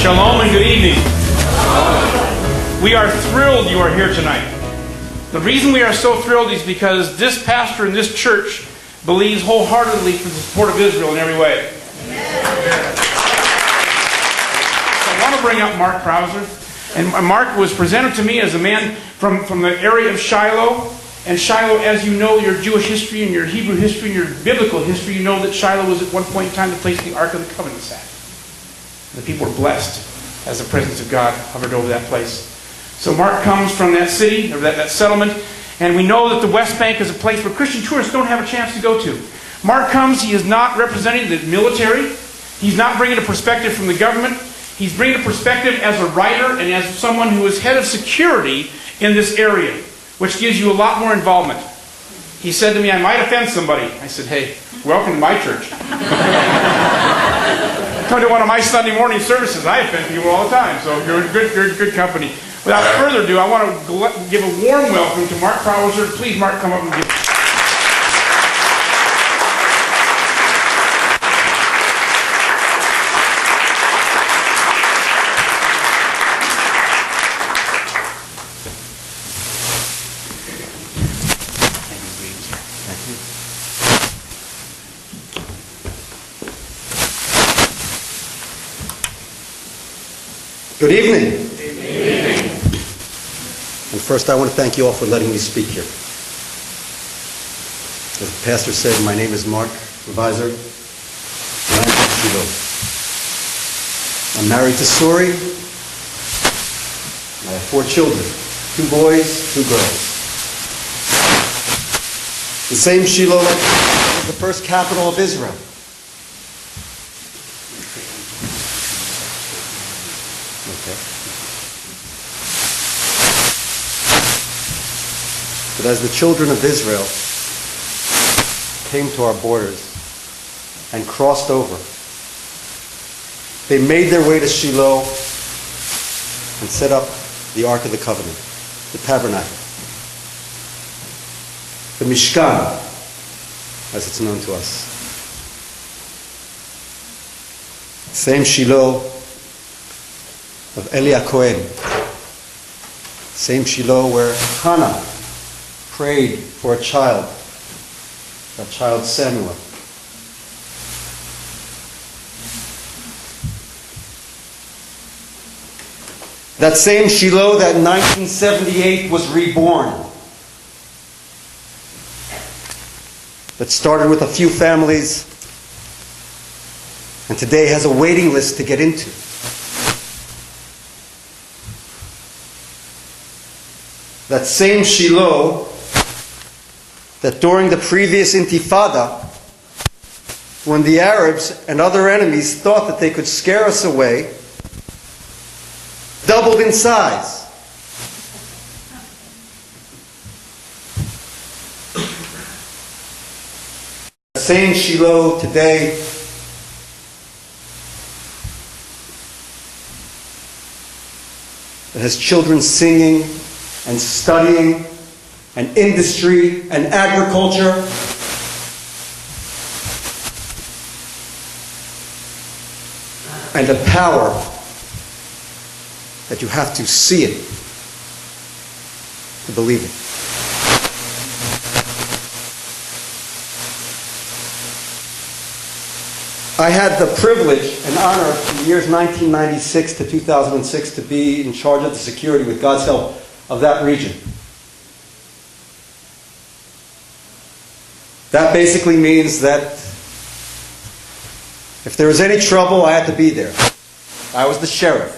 Shalom and good evening. We are thrilled you are here tonight. The reason we are so thrilled is because this pastor in this church believes wholeheartedly for the support of Israel in every way. So I want to bring up Marc Prowisor. And Marc was presented to me as a man from the area of Shilo. And Shilo, as you know, your Jewish history and your Hebrew history and your biblical history, you know that Shilo was at one point in time the place the Ark of the Covenant sat. The people were blessed as the presence of God hovered over that place. So Marc comes from that city, or that settlement, and we know that the West Bank is a place where Christian tourists don't have a chance to go to. Marc comes, he is not representing the military. He's not bringing a perspective from the government. He's bringing a perspective as a writer and as someone who is head of security in this area, which gives you a lot more involvement. He said to me, I might offend somebody. I said, hey, welcome to my church. Come to one of my Sunday morning services. I offend people all the time, so you're good company. Without further ado, I want to give a warm welcome to Marc Prowisor. Please, Marc, come up and give. Good evening. Good evening. And first I want to thank you all for letting me speak here. As the pastor said, my name is Marc Prowisor, and I'm from Shilo. I'm married to Suri. I have 4 children, 2 boys, 2 girls. The same Shilo is the first capital of Israel. But as the children of Israel came to our borders and crossed over, they made their way to Shilo and set up the Ark of the Covenant, the tabernacle, the Mishkan, as it's known to us. Same Shilo of Eli Cohen, same Shilo where Hannah prayed for a child, that child Samuel. That same Shilo that in 1978 was reborn, that started with a few families and today has a waiting list to get into. That same Shilo that during the previous Intifada, when the Arabs and other enemies thought that they could scare us away, doubled in size. The same Shilo today that has children singing and studying and industry and agriculture. And a power that you have to see it to believe it. I had the privilege and honor in the years 1996 to 2006 to be in charge of the security, with God's help, of that region. That basically means that if there was any trouble, I had to be there. I was the sheriff.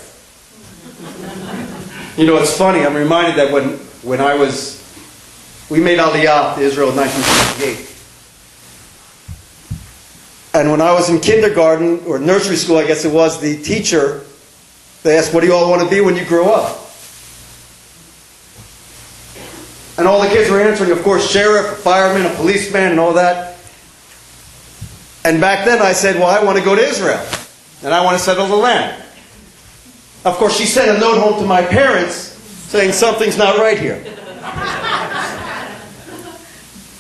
You know, it's funny, I'm reminded that when we made Aliyah to Israel in 1968. And when I was in kindergarten, or nursery school I guess it was, the teacher, they asked, what do you all want to be when you grow up? And all the kids were answering, of course, sheriff, a fireman, a policeman, and all that. And back then I said, well, I want to go to Israel. And I want to settle the land. Of course, she sent a note home to my parents saying something's not right here.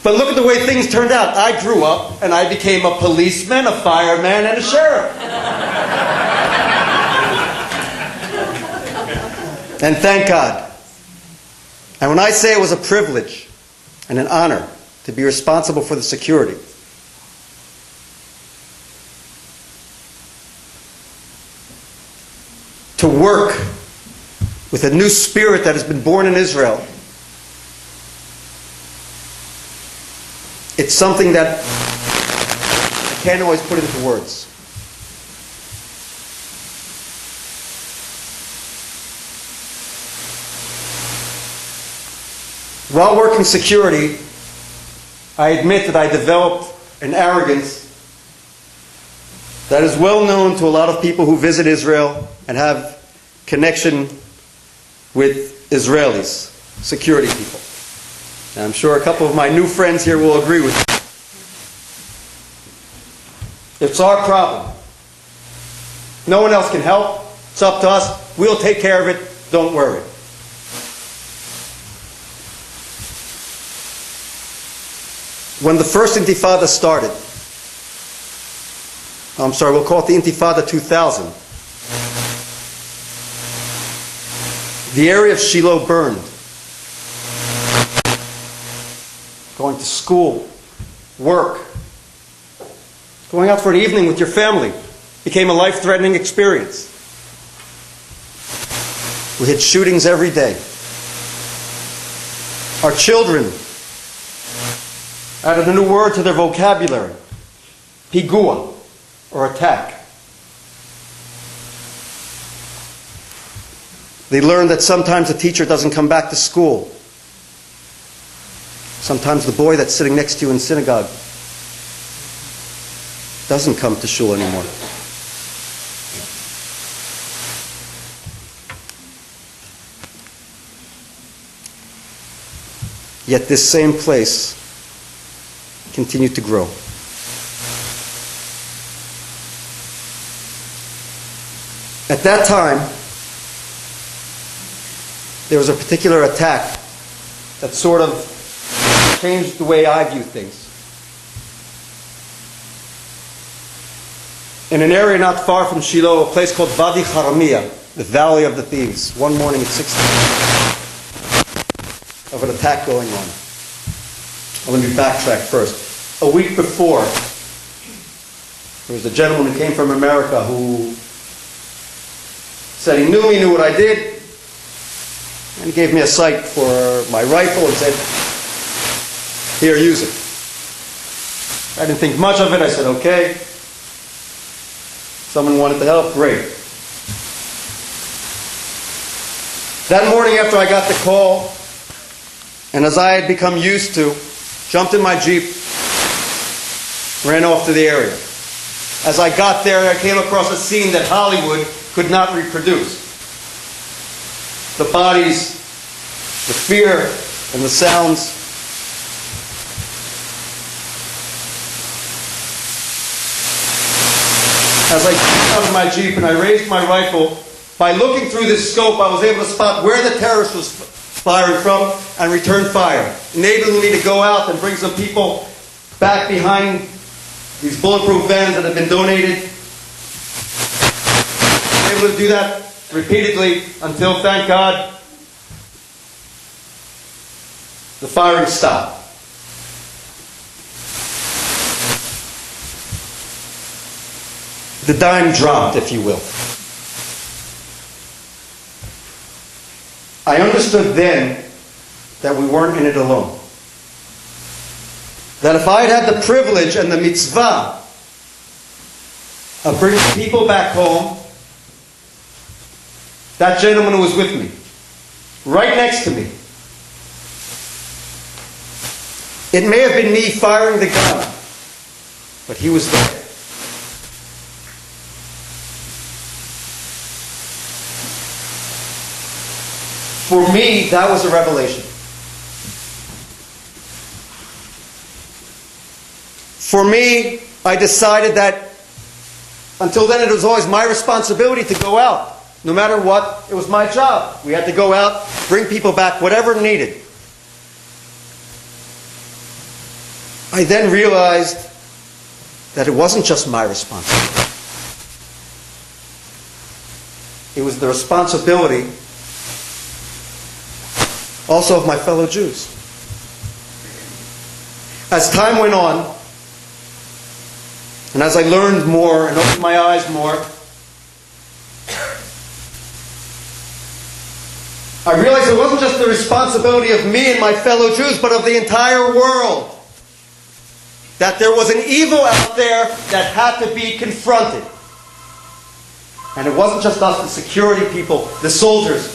But look at the way things turned out. I grew up and I became a policeman, a fireman, and a sheriff. And thank God. And when I say it was a privilege and an honor to be responsible for the security, to work with a new spirit that has been born in Israel, it's something that I can't always put into words. While working security, I admit that I developed an arrogance that is well known to a lot of people who visit Israel and have connection with Israelis, security people. And I'm sure a couple of my new friends here will agree with me. It's our problem. No one else can help. It's up to us. We'll take care of it. Don't worry. When the first Intifada started, we'll call it the Intifada 2000, the area of Shilo burned. Going to school, work, going out for an evening with your family became a life-threatening experience. We had shootings every day. Our children added a new word to their vocabulary: pigua, or attack. They learned that sometimes a teacher doesn't come back to school. Sometimes the boy that's sitting next to you in synagogue doesn't come to shul anymore. Yet this same place continued to grow. At that time, there was a particular attack that sort of changed the way I view things. In an area not far from Shilo, a place called Wadi Haramia, the Valley of the Thieves, one morning at 6 of an attack going on. Let me backtrack first. A week before, there was a gentleman who came from America who said he knew what I did, and he gave me a sight for my rifle and said, "Here, use it." I didn't think much of it. I said, "Okay." Someone wanted to help, great. That morning after I got the call, and as I had become used to, jumped in my Jeep, ran off to the area. As I got there, I came across a scene that Hollywood could not reproduce. The bodies, the fear, and the sounds. As I came out of my Jeep and I raised my rifle, by looking through this scope, I was able to spot where the terrorist was firing from and return fire, enabling me to go out and bring some people back behind these bulletproof vans that had been donated. I was able to do that repeatedly until, thank God, the firing stopped. The dime dropped, if you will. I understood then that we weren't in it alone. That if I had had the privilege and the mitzvah of bringing people back home, that gentleman who was with me, right next to me, it may have been me firing the gun, but he was there. For me, that was a revelation. For me, I decided that until then it was always my responsibility to go out. No matter what, it was my job. We had to go out, bring people back, whatever needed. I then realized that it wasn't just my responsibility. It was the responsibility also of my fellow Jews. As time went on, and as I learned more and opened my eyes more, I realized it wasn't just the responsibility of me and my fellow Jews, but of the entire world. That there was an evil out there that had to be confronted. And it wasn't just us, the security people, the soldiers,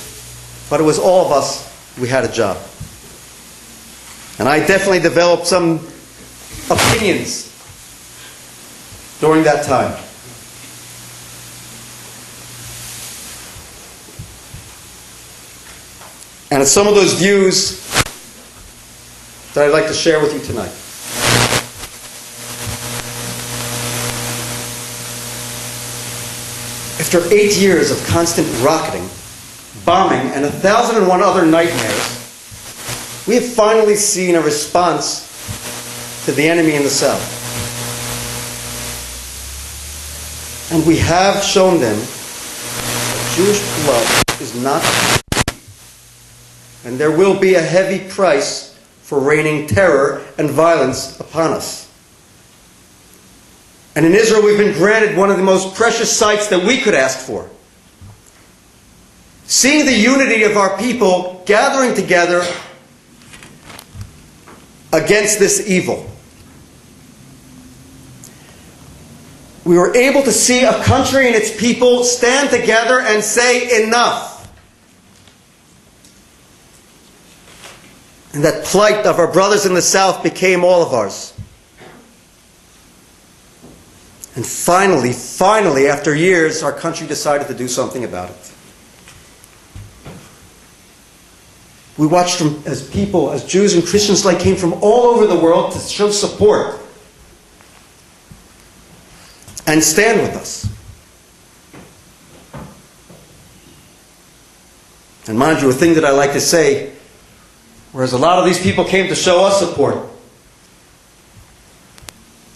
but it was all of us. We had a job. And I definitely developed some opinions during that time. And it's some of those views that I'd like to share with you tonight. After 8 years of constant rocketing, bombing, and 1,001 other nightmares, we have finally seen a response to the enemy in the south. And we have shown them that Jewish blood is not, and there will be a heavy price for raining terror and violence upon us. And in Israel, we've been granted one of the most precious sights that we could ask for. Seeing the unity of our people gathering together against this evil. We were able to see a country and its people stand together and say enough. And that plight of our brothers in the South became all of ours. And finally, after years, our country decided to do something about it. We watched as people, as Jews and Christians alike, came from all over the world to show support and stand with us. And mind you, a thing that I like to say, whereas a lot of these people came to show us support,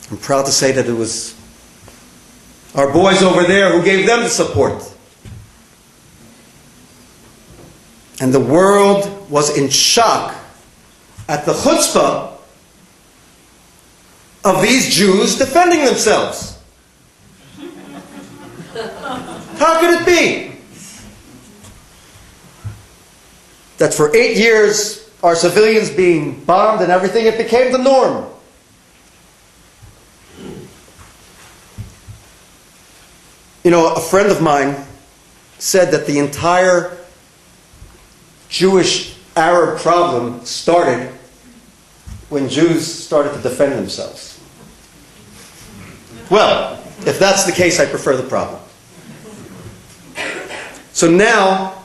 I'm proud to say that it was our boys over there who gave them the support. And the world was in shock at the chutzpah of these Jews defending themselves. How could it be that for 8 years our civilians being bombed and everything, it became the norm? You know, a friend of mine said that the entire Jewish-Arab problem started when Jews started to defend themselves. Well, if that's the case, I prefer the problem. So now,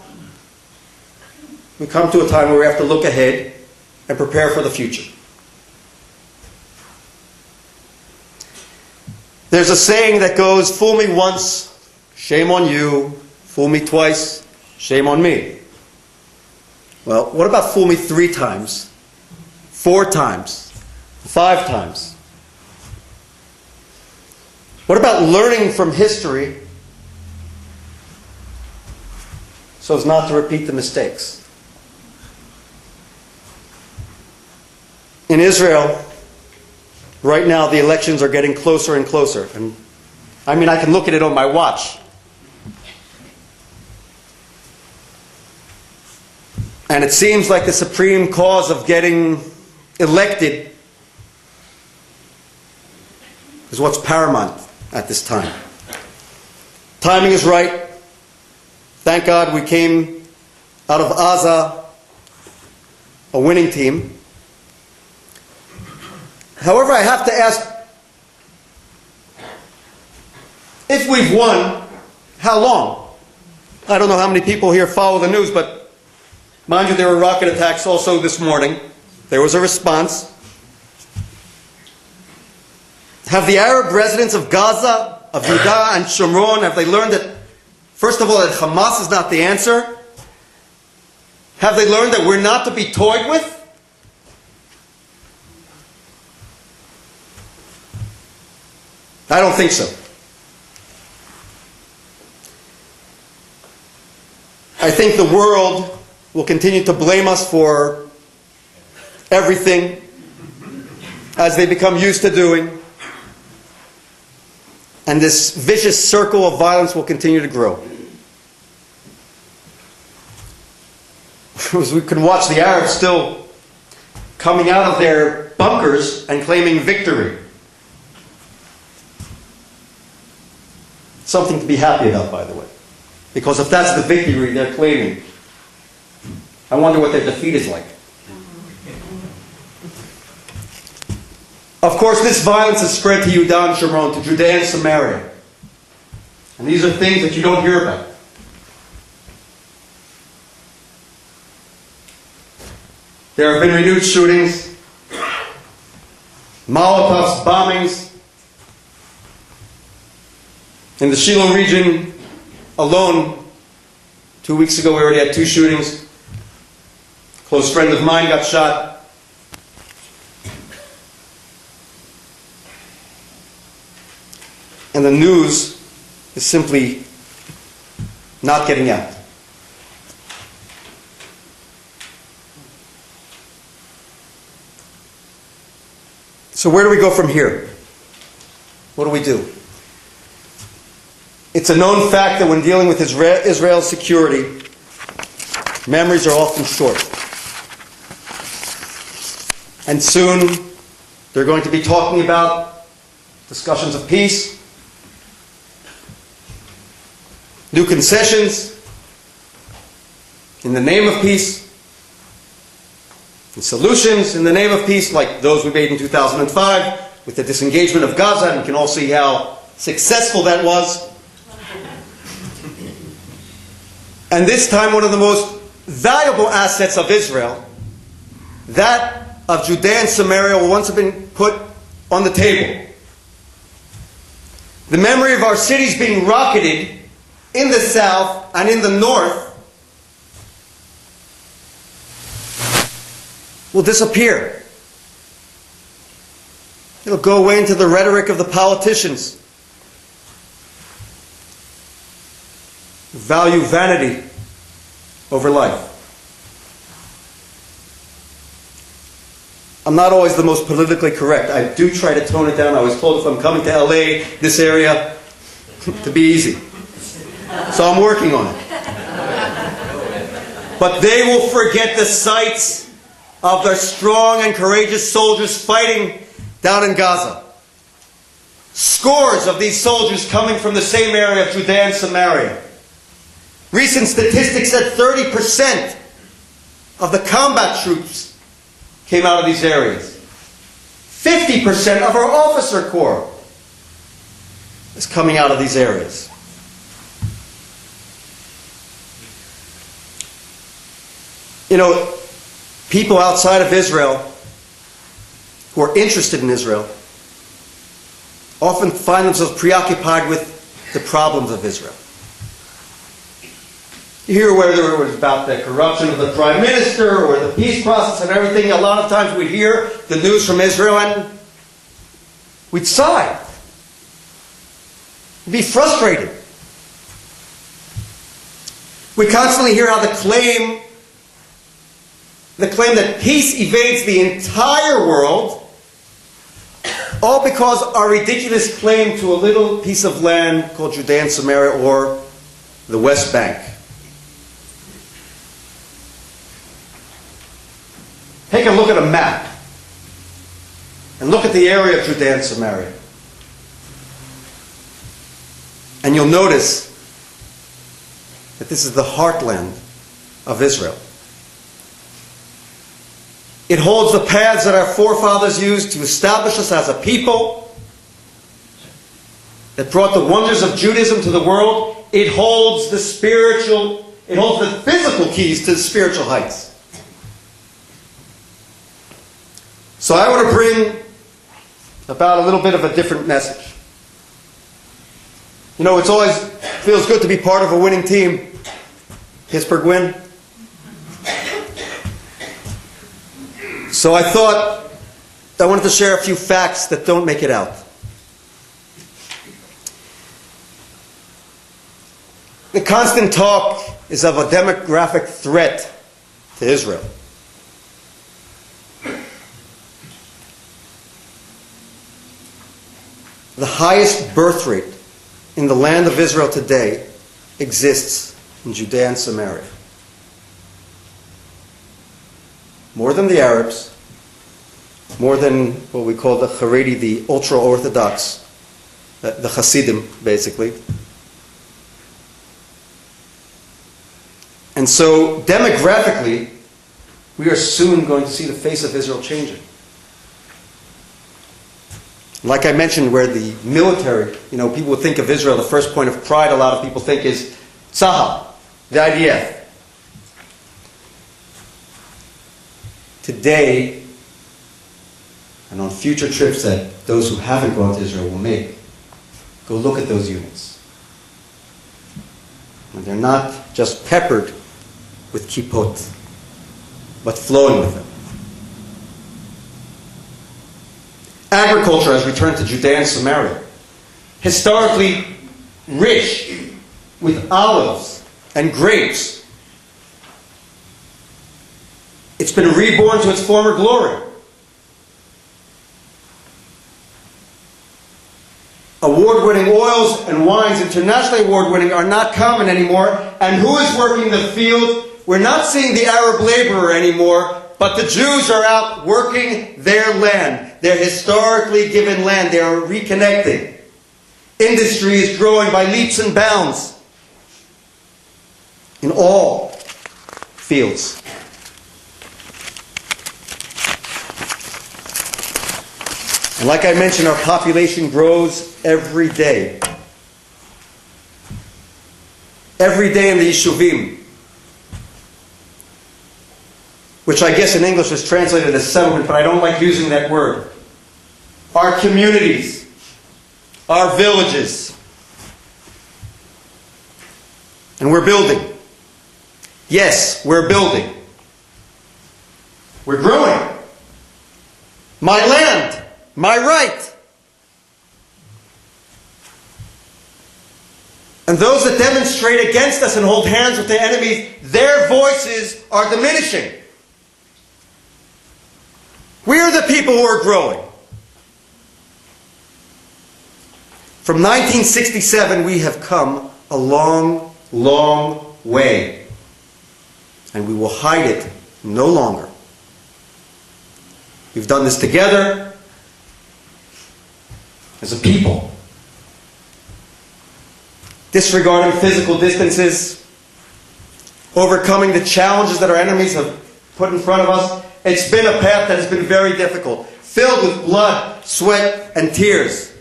we come to a time where we have to look ahead and prepare for the future. There's a saying that goes, fool me once, shame on you. Fool me twice, shame on me. Well, what about fool me 3 times, 4 times, 5 times? What about learning from history so as not to repeat the mistakes? In Israel, right now the elections are getting closer and closer. And I mean, I can look at it on my watch. And it seems like the supreme cause of getting elected is what's paramount at this time. Timing is right. Thank God we came out of Gaza a winning team. However, I have to ask, if we've won, how long? I don't know how many people here follow the news, but mind you, there were rocket attacks also this morning. There was a response. Have the Arab residents of Gaza, of Judea and Samaria, have they learned that, first of all, that Hamas is not the answer? Have they learned that we're not to be toyed with? I don't think so. I think the world will continue to blame us for everything, as they become used to doing. And this vicious circle of violence will continue to grow. As we can watch the Arabs still coming out of their bunkers and claiming victory. Something to be happy about, by the way. Because if that's the victory they're claiming, I wonder what their defeat is like. Of course, this violence has spread to Judea and Samaria, to Judea and Samaria. And these are things that you don't hear about. There have been renewed shootings, Molotovs, bombings. In the Shilo region alone, 2 weeks ago we already had 2 shootings. A close friend of mine got shot. And the news is simply not getting out. So where do we go from here? What do we do? It's a known fact that when dealing with Israel's security, memories are often short. And soon they're going to be talking about discussions of peace, new concessions in the name of peace, and solutions in the name of peace, like those we made in 2005 with the disengagement of Gaza, and you can all see how successful that was. And this time, one of the most valuable assets of Israel, that of Judea and Samaria, will once have been put on the table. The memory of our cities being rocketed in the south and in the north will disappear. It'll go away into the rhetoric of the politicians. Value vanity over life. I'm not always the most politically correct. I do try to tone it down. I was told if I'm coming to LA, this area, to be easy. So I'm working on it. But they will forget the sights of their strong and courageous soldiers fighting down in Gaza. Scores of these soldiers coming from the same area of Judea and Samaria. Recent statistics said 30% of the combat troops came out of these areas. 50% of our officer corps is coming out of these areas. You know, people outside of Israel who are interested in Israel often find themselves preoccupied with the problems of Israel. You hear whether it was about the corruption of the prime minister or the peace process and everything. A lot of times we'd hear the news from Israel and we'd sigh. We'd be frustrated. We constantly hear how the claim that peace evades the entire world, all because our ridiculous claim to a little piece of land called Judea and Samaria, or the West Bank. Take a look at a map and look at the area of Judea and Samaria. And you'll notice that this is the heartland of Israel. It holds the paths that our forefathers used to establish us as a people. It brought the wonders of Judaism to the world. It holds the physical keys to the spiritual heights. So I want to bring about a little bit of a different message. You know, it always feels good to be part of a winning team. Pittsburgh win. So I thought I wanted to share a few facts that don't make it out. The constant talk is of a demographic threat to Israel. The highest birth rate in the land of Israel today exists in Judea and Samaria. More than the Arabs, more than what we call the Haredi, the ultra-Orthodox, the Hasidim, basically. And so, demographically, we are soon going to see the face of Israel changing. Like I mentioned, where the military, people would think of Israel, the first point of pride a lot of people think is Tzahal, the IDF. Today, and on future trips that those who haven't gone to Israel will make, go look at those units. And they're not just peppered with kippot, but flowing with them. Agriculture has returned to Judea and Samaria, historically rich with olives and grapes. It's been reborn to its former glory. Award-winning oils and wines, internationally award-winning, are not common anymore. And who is working the field? We're not seeing the Arab laborer anymore, but the Jews are out working their land, their historically given land. They are reconnecting. Industry is growing by leaps and bounds in all fields. And like I mentioned, our population grows every day. Every day in the Yishuvim, which I guess in English is translated as settlement, but I don't like using that word. Our communities, our villages. And we're building. Yes, we're building. We're growing. My land. My right. And those that demonstrate against us and hold hands with their enemies, their voices are diminishing. We are the people who are growing. From 1967, we have come a long, long way. And we will hide it no longer. We've done this together. As a people, disregarding physical distances, overcoming the challenges that our enemies have put in front of us. It's been a path that has been very difficult, filled with blood, sweat, and tears.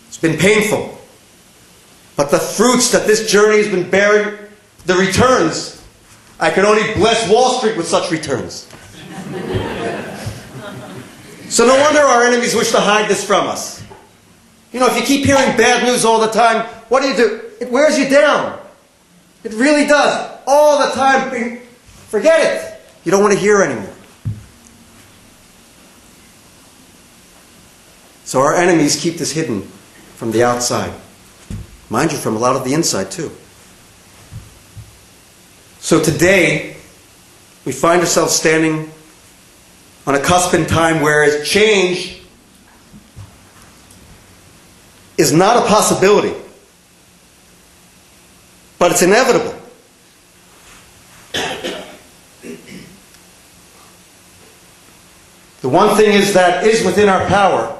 It's been painful. But the fruits that this journey has been bearing, the returns, I can only bless Wall Street with such returns. So no wonder our enemies wish to hide this from us. If you keep hearing bad news all the time, what do? It wears you down. It really does. All the time. Forget it. You don't want to hear anymore. So our enemies keep this hidden from the outside. Mind you, from a lot of the inside too. So today, we find ourselves standing on a cusp in time where change is not a possibility, but it's inevitable. The one thing that is within our power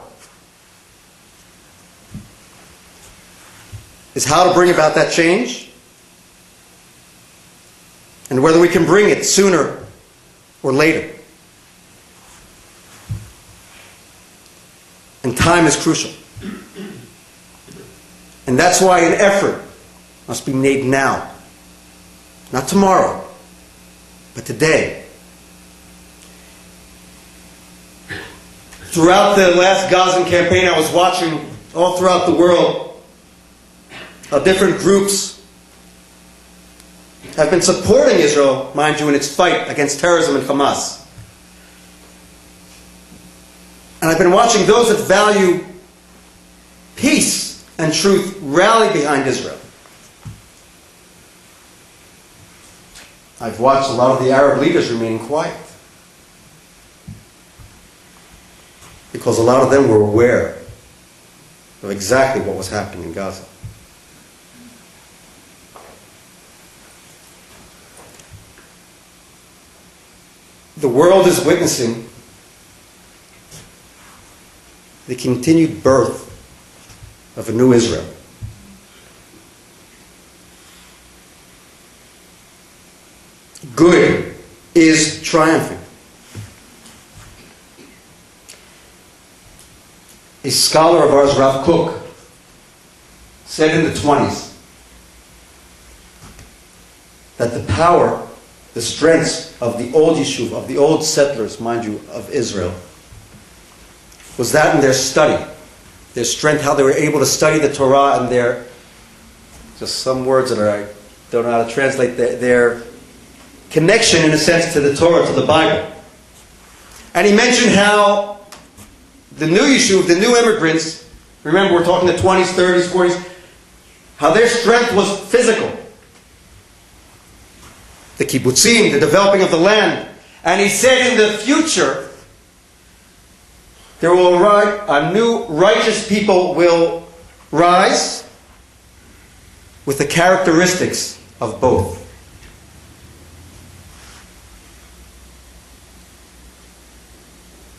is how to bring about that change and whether we can bring it sooner or later. And time is crucial. And that's why an effort must be made now. Not tomorrow, but today. Throughout the last Gazan campaign, I was watching all throughout the world how different groups have been supporting Israel, mind you, in its fight against terrorism and Hamas. And I've been watching those that value peace and truth rally behind Israel. I've watched a lot of the Arab leaders remaining quiet. Because a lot of them were aware of exactly what was happening in Gaza. The world is witnessing the continued birth of a new Israel. Good is triumphing. A scholar of ours, Rav Kook, said in the 1920s that the power, the strength of the old Yishuv, of the old settlers, mind you, of Israel, was that in their study. Their strength, how they were able to study the Torah, and their, just some words that I don't know how to translate, their connection, in a sense, to the Torah, to the Bible. And he mentioned how the new Yishuv, the new immigrants, remember we're talking the 20s, 30s, 40s, how their strength was physical. The kibbutzim, the developing of the land. And he said in the future, there will arise, a new righteous people will rise with the characteristics of both.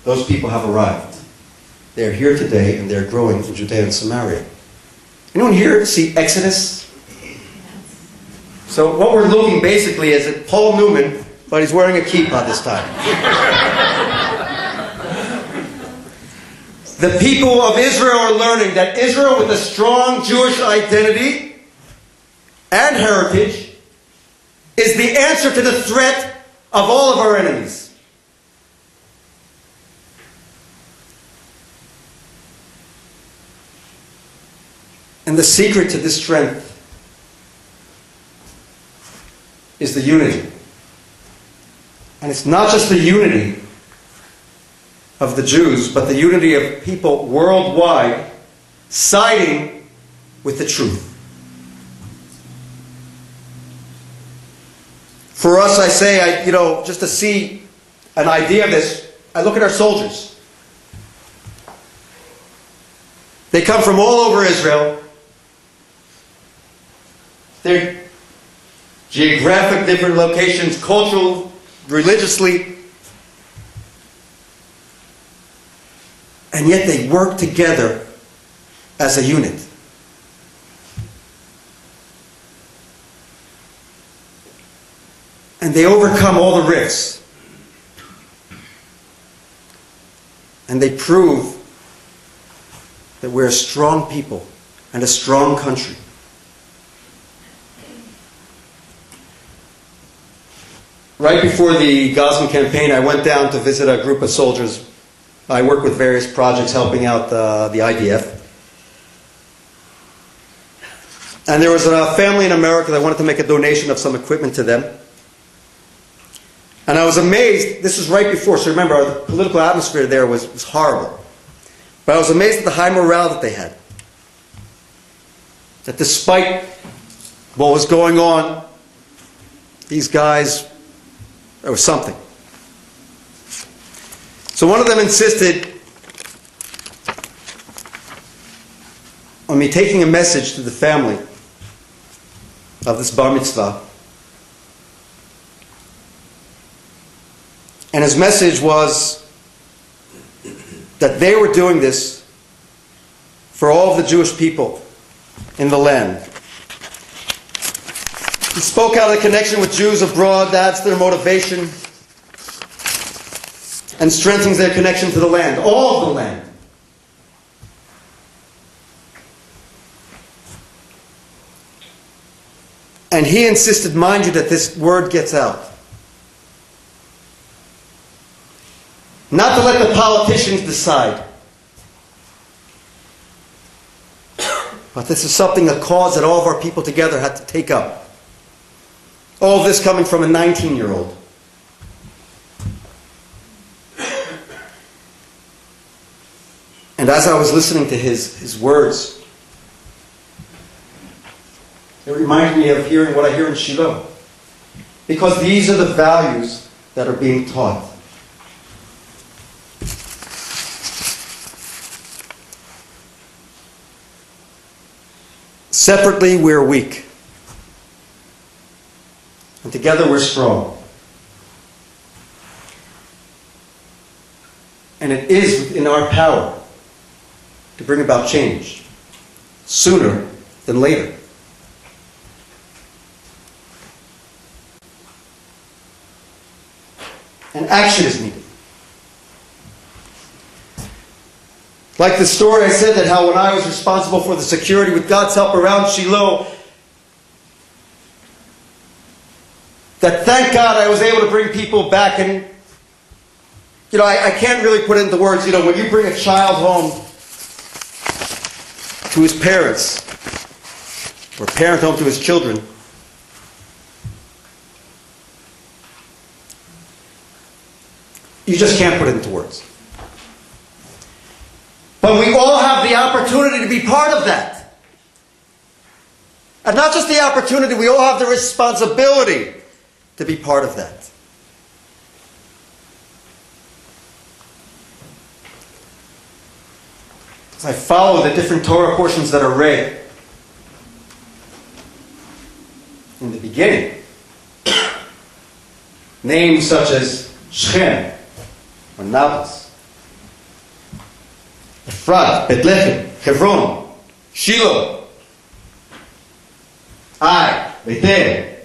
Those people have arrived. They're here today, and they're growing in Judea and Samaria. Anyone here see Exodus? So what we're looking basically is at Paul Newman, but he's wearing a kippah this time. The people of Israel are learning that Israel, with a strong Jewish identity and heritage, is the answer to the threat of all of our enemies. And the secret to this strength is the unity. And it's not just the unity of the Jews, but the unity of people worldwide siding with the truth. For us, I say, just to see an idea of this, I look at our soldiers. They come from all over Israel. They're geographic, different locations, cultural, religiously. And yet they work together as a unit. And they overcome all the rifts. And they prove that we're a strong people and a strong country. Right before the Gazan campaign, I went down to visit a group of soldiers. I work with various projects helping out the IDF. And there was a family in America that wanted to make a donation of some equipment to them. And I was amazed. This was right before, so remember, the political atmosphere there was horrible. But I was amazed at the high morale that they had. That despite what was going on, these guys, there was something. So one of them insisted on me taking a message to the family of this bar mitzvah. And his message was that they were doing this for all of the Jewish people in the land. He spoke out of the connection with Jews abroad. That's their motivation. And strengthens their connection to the land. All of the land. And he insisted, mind you, that this word gets out. Not to let the politicians decide. But this is something, a cause that all of our people together had to take up. All of this coming from a 19-year-old. And as I was listening to his words, it reminded me of hearing what I hear in Shilo. because these are the values that are being taught. Separately, we're weak. And together, we're strong. And it is within our power to bring about change sooner than later. And action is needed. Like the story I said that how when I was responsible for the security with God's help around Shilo, that thank God I was able to bring people back. And I can't really put into words, when you bring a child home to his parents, or a parent home to his children, you just can't put it into words. But we all have the opportunity to be part of that. And not just the opportunity, we all have the responsibility to be part of that. As I follow the different Torah portions that are read, in the beginning, names such as Shechem, or Nablus, Ephrat, Bethlehem, Hebron, Shilo, Ai, Bethel.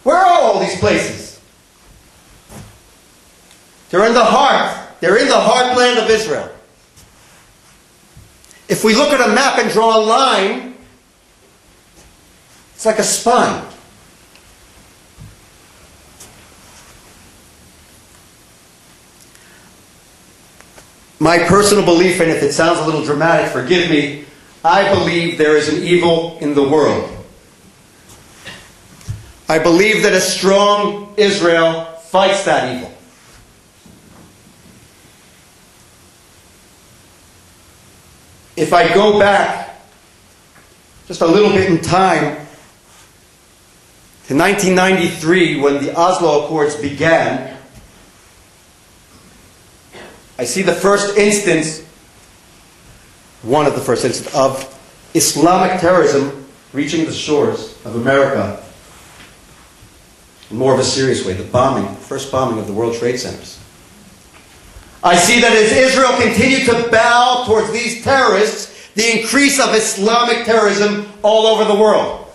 Where are all these places? They're in the heartland of Israel. If we look at a map and draw a line, it's like a spine. My personal belief, and if it sounds a little dramatic, forgive me, I believe there is an evil in the world. I believe that a strong Israel fights that evil. If I go back just a little bit in time to 1993, when the Oslo Accords began, I see the first instance, one of the first instances, of Islamic terrorism reaching the shores of America in more of a serious way, the first bombing of the World Trade Centers. I see that as Israel continued to bow towards these terrorists, the increase of Islamic terrorism all over the world.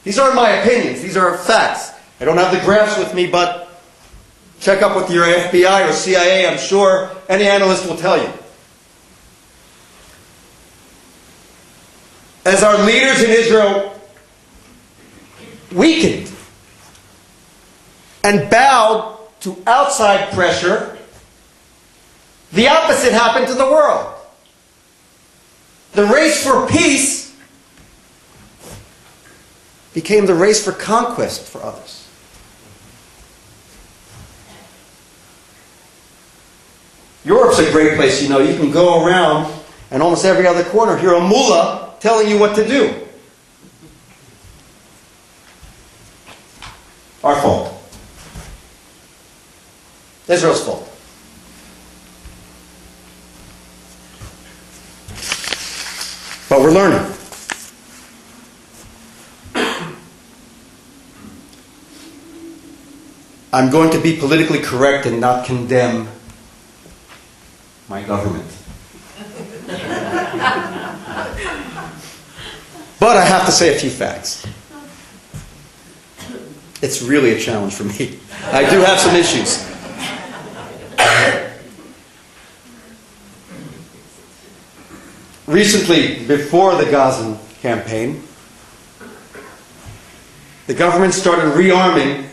These aren't my opinions, these are facts. I don't have the graphs with me, but check up with your FBI or CIA, I'm sure any analyst will tell you. As our leaders in Israel weakened and bowed to outside pressure, the opposite happened to the world. The race for peace became the race for conquest for others. Europe's a great place, you can go around and almost every other corner hear a mullah telling you what to do. Our fault. Israel's fault. But we're learning. I'm going to be politically correct and not condemn my government. But I have to say a few facts. It's really a challenge for me. I do have some issues. Recently, before the Gazan campaign, the government started rearming.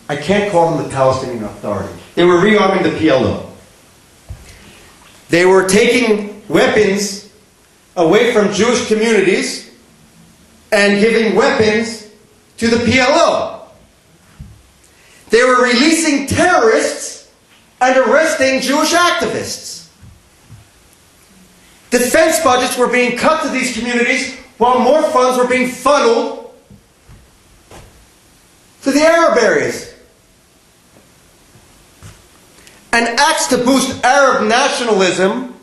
I can't call them the Palestinian Authority. They were rearming the PLO. They were taking weapons away from Jewish communities and giving weapons to the PLO. They were releasing terrorists and arresting Jewish activists. Defense budgets were being cut to these communities while more funds were being funneled to the Arab areas. And acts to boost Arab nationalism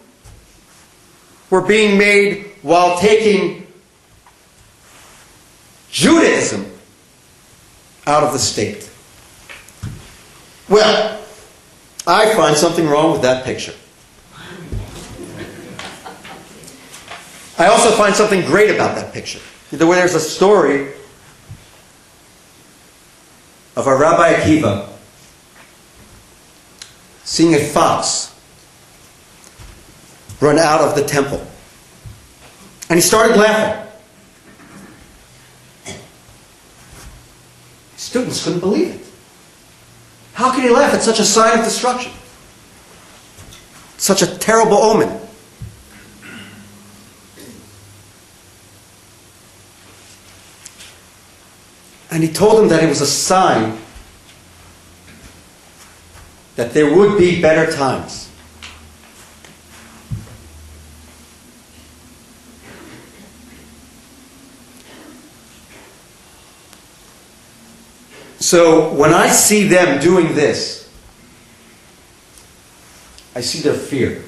were being made while taking Judaism out of the state. Well, I find something wrong with that picture. I also find something great about that picture. The way there's a story of a Rabbi Akiva seeing a fox run out of the temple. And he started laughing. Students couldn't believe it. How can he laugh at such a sign of destruction? Such a terrible omen. And he told them that it was a sign that there would be better times. So when I see them doing this, I see their fear.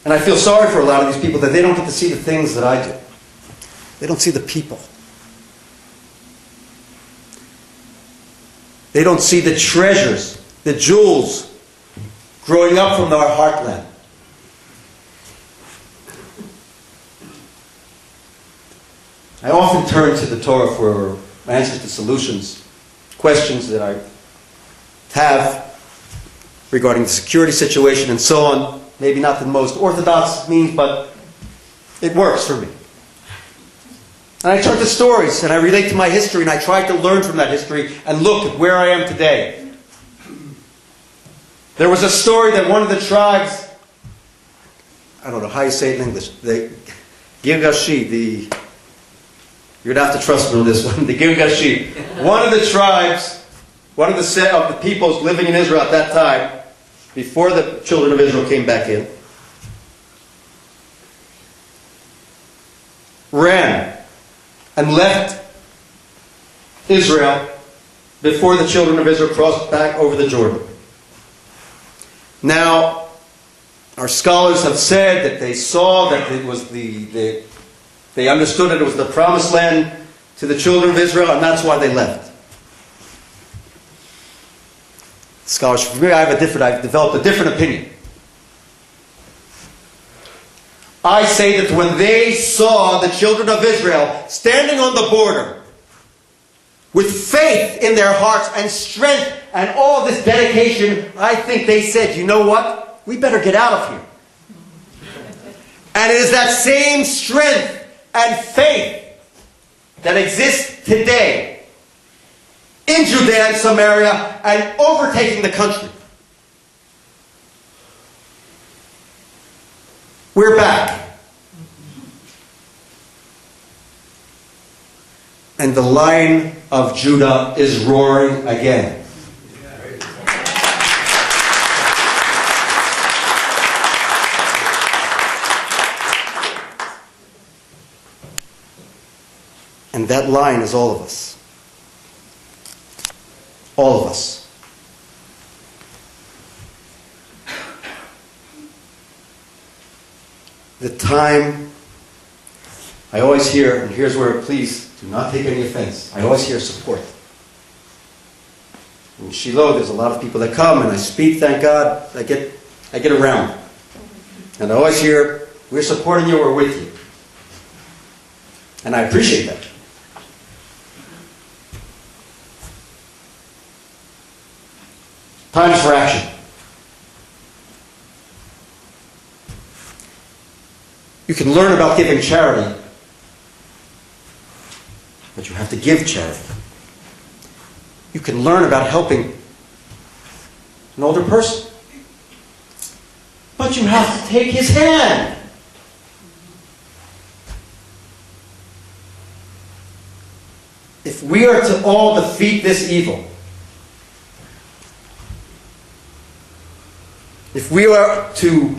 And I feel sorry for a lot of these people that they don't get to see the things that I do. They don't see the people. They don't see the treasures, the jewels growing up from our heartland. I often turn to the Torah for answers to solutions, questions that I have regarding the security situation and so on. Maybe not the most orthodox means, but it works for me. And I turn to stories and I relate to my history and I try to learn from that history and look at where I am today. There was a story that one of the tribes, I don't know how you say it in English, the Girgashi, you're going to have to trust me on this one, the Girgashi. One of the tribes, one of the peoples living in Israel at that time, before the children of Israel came back in, ran and left Israel before the children of Israel crossed back over the Jordan. Now, our scholars have said that they saw that it was they understood that it was the promised land to the children of Israel, and that's why they left. Scholars, for me, I've developed a different opinion. I say that when they saw the children of Israel standing on the border with faith in their hearts and strength and all this dedication, I think they said, you know what? We better get out of here. And it is that same strength and faith that exists today in Judea and Samaria and overtaking the country. We're back. And the Lion of Judah is roaring again. And that lion is all of us. All of us. The time, I always hear, and here's where, please do not take any offense, I always hear support. In Shilo, there's a lot of people that come, and I speak, thank God, I get around. And I always hear, we're supporting you, we're with you. And I appreciate that. Times for action. You can learn about giving charity, but you have to give charity. You can learn about helping an older person, but you have to take his hand. If we are to all defeat this evil, if we are to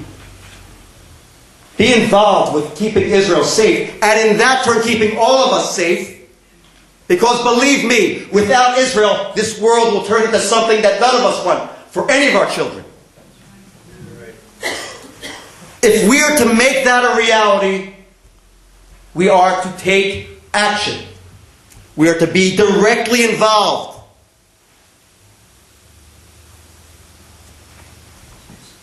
be involved with keeping Israel safe, and in that turn keeping all of us safe. Because believe me, without Israel, this world will turn into something that none of us want for any of our children. If we are to make that a reality, we are to take action. We are to be directly involved.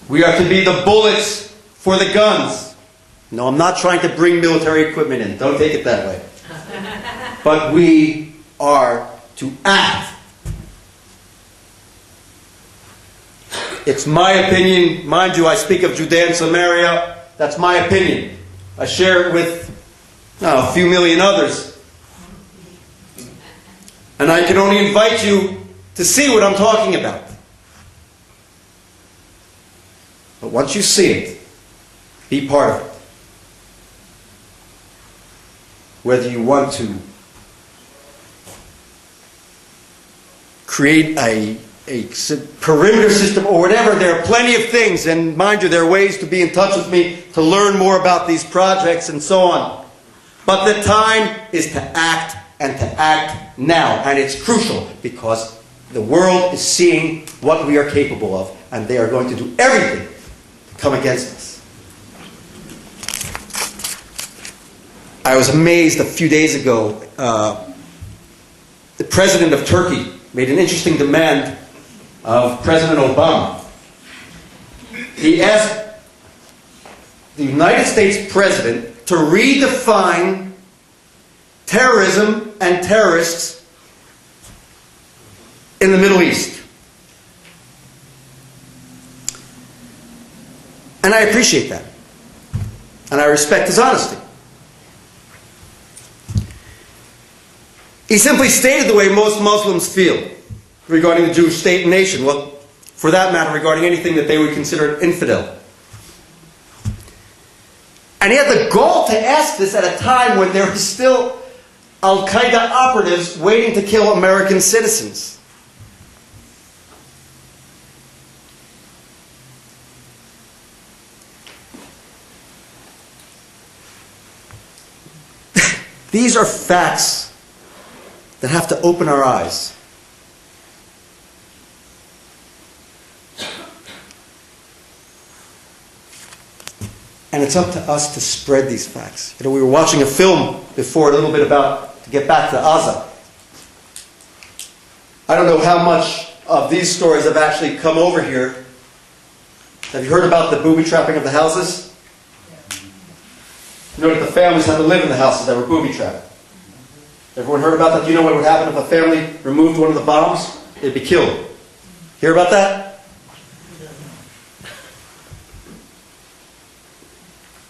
We are to be the bullets for the guns. No, I'm not trying to bring military equipment in. Don't take it that way. But we are to act. It's my opinion. Mind you, I speak of Judea and Samaria. That's my opinion. I share it with a few million others. And I can only invite you to see what I'm talking about. But once you see it, be part of it. Whether you want to create a perimeter system or whatever, there are plenty of things. And mind you, there are ways to be in touch with me to learn more about these projects and so on. But the time is to act, and to act now. And it's crucial because the world is seeing what we are capable of, and they are going to do everything to come against us. I was amazed a few days ago. The president of Turkey made an interesting demand of President Obama. He asked the United States president to redefine terrorism and terrorists in the Middle East. And I appreciate that. And I respect his honesty. He simply stated the way most Muslims feel regarding the Jewish state and nation. Well, for that matter, regarding anything that they would consider infidel. And he had the gall to ask this at a time when there were still Al-Qaeda operatives waiting to kill American citizens. These are facts that have to open our eyes. And it's up to us to spread these facts. You know, we were watching a film before, a little bit about, to get back to Gaza. I don't know how much of these stories have actually come over here. Have you heard about the booby trapping of the houses? You know that the families had to live in the houses that were booby trapped. Everyone heard about that? Do you know what would happen if a family removed one of the bombs? They'd be killed. Hear about that?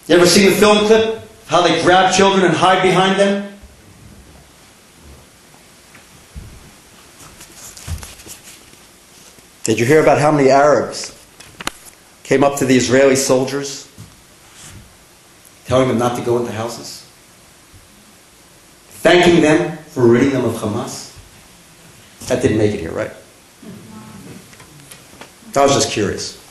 You ever seen the film clip? How they grab children and hide behind them? Did you hear about how many Arabs came up to the Israeli soldiers telling them not to go into houses? Thanking them for ridding them of Hamas? That didn't make it here, right? I was just curious.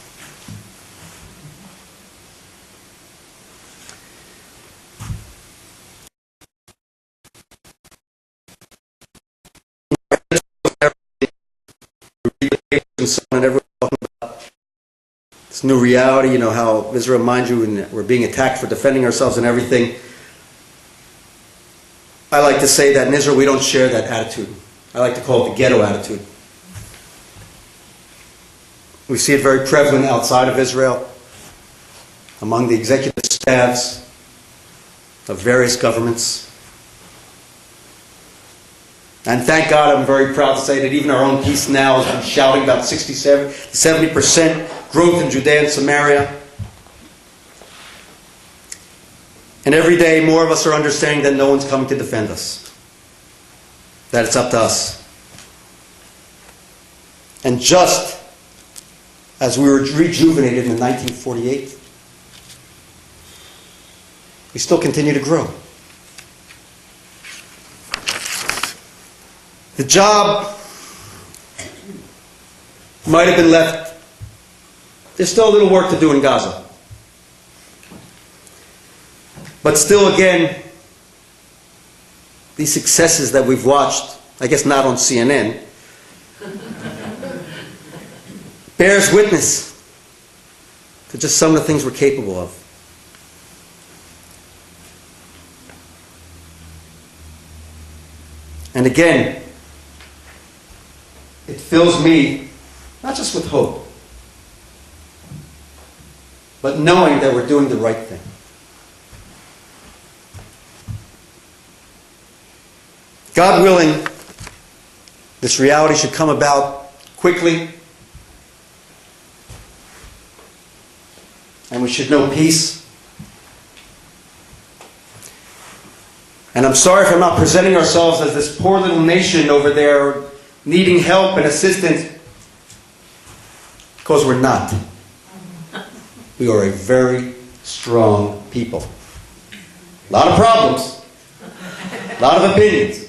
And everyone talking about this new reality, you know, how Israel, mind you, and we're being attacked for defending ourselves and everything. I like to say that in Israel we don't share that attitude. I like to call it the ghetto attitude. We see it very prevalent outside of Israel, among the executive staffs of various governments. And thank God, I'm very proud to say that even our own piece now has been shouting about 70% growth in Judea and Samaria. And every day more of us are understanding that no one's coming to defend us. That it's up to us. And just as we were rejuvenated in 1948, we still continue to grow. The job might have been left. There's still a little work to do in Gaza. But still, again, these successes that we've watched, I guess not on CNN, bears witness to just some of the things we're capable of. And again, it fills me not just with hope, but knowing that we're doing the right thing. God willing, this reality should come about quickly, and we should know peace. And I'm sorry if I'm not presenting ourselves as this poor little nation over there needing help and assistance, because we're not. We are a very strong people. A lot of problems, a lot of opinions.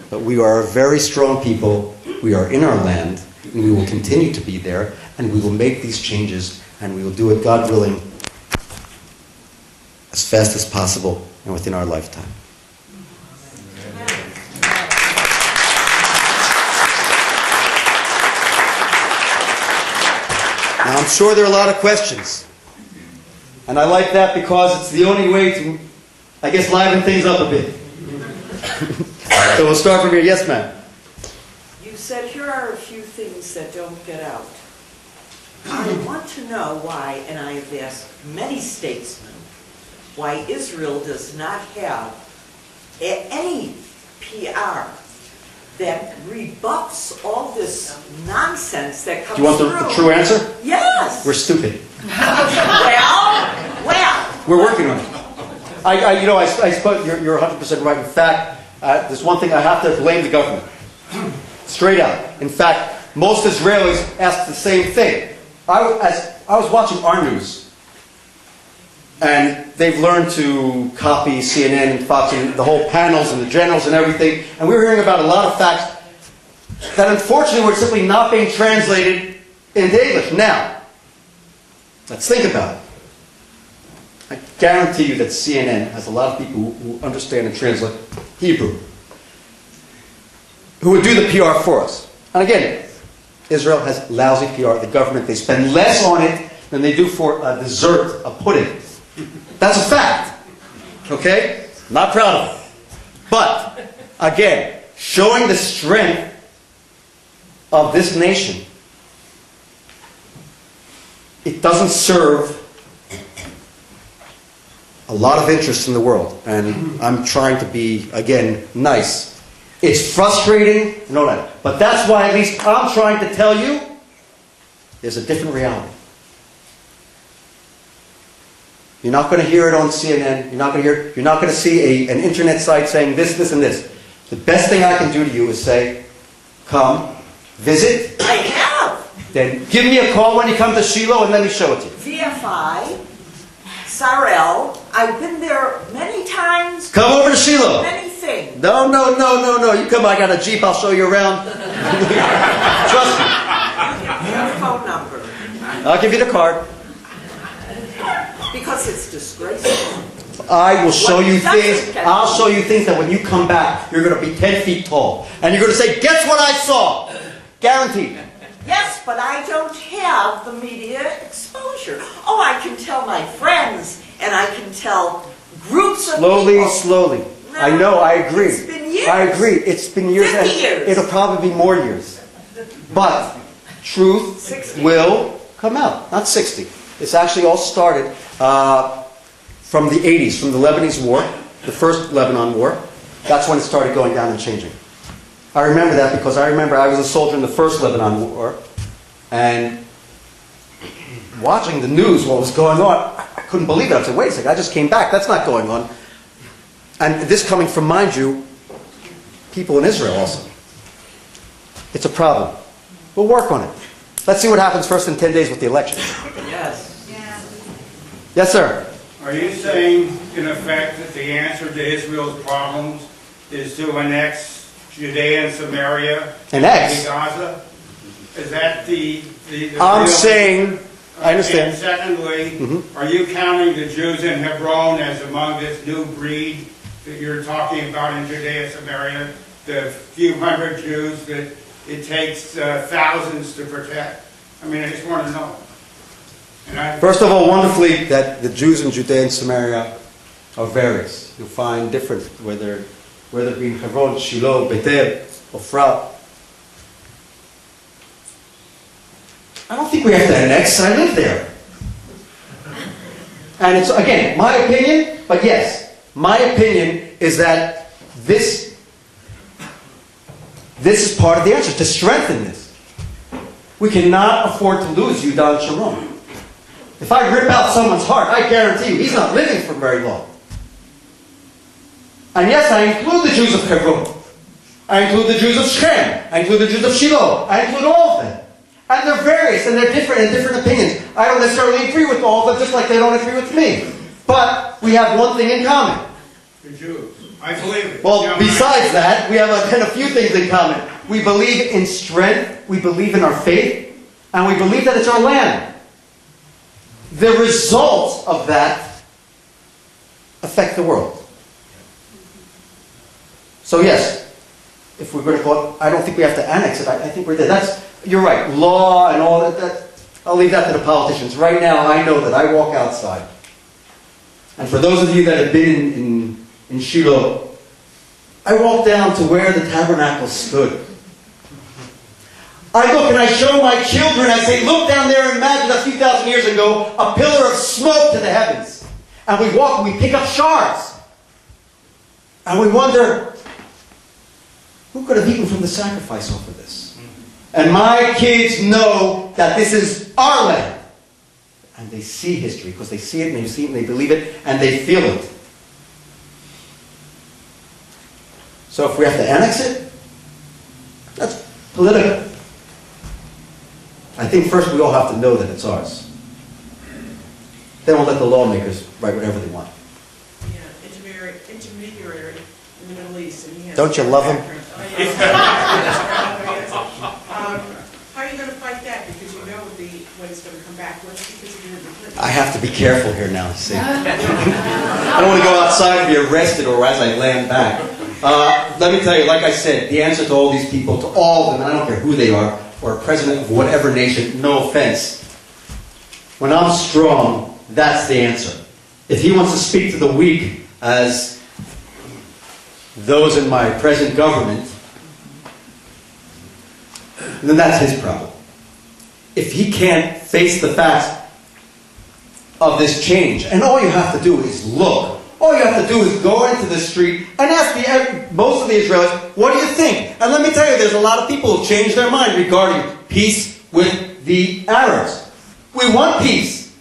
But we are a very strong people. We are in our land, and we will continue to be there, and we will make these changes, and we will do it, God willing, as fast as possible and within our lifetime. Now, I'm sure there are a lot of questions. And I like that because it's the only way to, I guess, liven things up a bit. So we'll start from here. Yes, ma'am. You said here are a few things that don't get out. I want to know why, and I have asked many statesmen, why Israel does not have any PR that rebuffs all this nonsense that comes through. Do you want the true answer? Yes. We're stupid. Well. We're working on it. I suppose you're 100% right. In fact, there's one thing I have to blame the government. Straight out. In fact, most Israelis ask the same thing. I was watching our news, and they've learned to copy CNN and Fox and the whole panels and the generals and everything, and we were hearing about a lot of facts that unfortunately were simply not being translated into English. Now, let's think about it. I guarantee you that CNN has a lot of people who understand and translate Hebrew, who would do the PR for us. And again, Israel has lousy PR. The government, they spend less on it than they do for a dessert, a pudding. That's a fact. Okay? Not proud of it. But, again, showing the strength of this nation, it doesn't serve a lot of interest in the world. And I'm trying to be, again, nice. It's frustrating and all that. But that's why at least I'm trying to tell you there's a different reality. You're not going to hear it on CNN. You're not going to see an internet site saying this, this, and this. The best thing I can do to you is say, come, visit. I have. Then give me a call when you come to Shilo and let me show it to you. VFI, Sarel, I've been there many times. Come over to Shilo. Many things. No. You come, I got a Jeep, I'll show you around. Trust me. Your phone number. I'll give you the card. Because it's disgraceful. I will show you things. get I'll show you things that when you come back, you're going to be 10 feet tall. And you're going to say, guess what I saw? Guaranteed. Yes, but I don't have the media exposure. Oh, I can tell my friends, and I can tell groups of people. Slowly. No, I know, I agree. It's been years. I agree. It's been years. 50 and years. It'll probably be more years. But truth 60. will come out. Not 60. It's actually all started from the 80s, from the Lebanese War, the first Lebanon War. That's when it started going down and changing. I remember that because I was a soldier in the first Lebanon War, and watching the news, what was going on, I couldn't believe it. I said, wait a second, I just came back. That's not going on. And this coming from, mind you, people in Israel also. It's a problem. We'll work on it. Let's see what happens first in 10 days with the election. Yes. Yes, sir. Are you saying, in effect, that the answer to Israel's problems is to annex Judea and Samaria Annex? to Gaza? Is that the I'm real- saying I understand. And secondly, Mhm. are you counting the Jews in Hebron as among this new breed that you're talking about in Judea and Samaria? The few hundred Jews that it takes thousands to protect? I mean, I just want to know. First of all, wonderfully, that the Jews in Judea and Samaria are various. You'll find different, whether it be in Hebron, Shilo, Bethel, Ophrah. I don't think we have to annex. I live there. And it's, again, my opinion, but yes, my opinion is that this is part of the answer, to strengthen this. We cannot afford to lose Yudan Sharon. If I rip out someone's heart, I guarantee you, he's not living for very long. And yes, I include the Jews of Hebron. I include the Jews of Shechem. I include the Jews of Shilo. I include all of them. And they're various, and they're different in different opinions. I don't necessarily agree with all of them, just like they don't agree with me. But we have one thing in common. The Jews. I believe it. Well, besides that, we have a few things in common. We believe in strength, we believe in our faith, and we believe that it's our land. The results of that affect the world. So yes, if we're going to go, I don't think we have to annex it. I think we're there. You're right. Law and all that. I'll leave that to the politicians. Right now, I know that I walk outside, and for those of you that have been in Shilo, I walk down to where the tabernacle stood. I look and I show my children, I say, look down there, imagine a few thousand years ago, a pillar of smoke to the heavens. And we walk and we pick up shards. And we wonder, who could have eaten from the sacrifice off of this? And my kids know that this is our land. And they see history, because they see it and they see it and they believe it and they feel it. So if we have to annex it, that's political. I think first we all have to know that it's ours. Then we'll let the lawmakers write whatever they want. Yeah, intermediary in the Middle East. And he has Don't you love him? Oh, yeah. How are you going to fight that? Because you know when it's going to come back. What's because you didn't flip? I have to be careful here now, see. I don't want to go outside and be arrested or as I land back. Let me tell you, like I said, the answer to all these people, to all of them, and I don't care who they are, or president of whatever nation, no offense. When I'm strong, that's the answer. If he wants to speak to the weak as those in my present government, then that's his problem. If he can't face the facts of this change, and all you have to do is look. All you have to do is go into the street and ask most of the Israelis, what do you think? And let me tell you, there's a lot of people who changed their mind regarding peace with the Arabs. We want peace.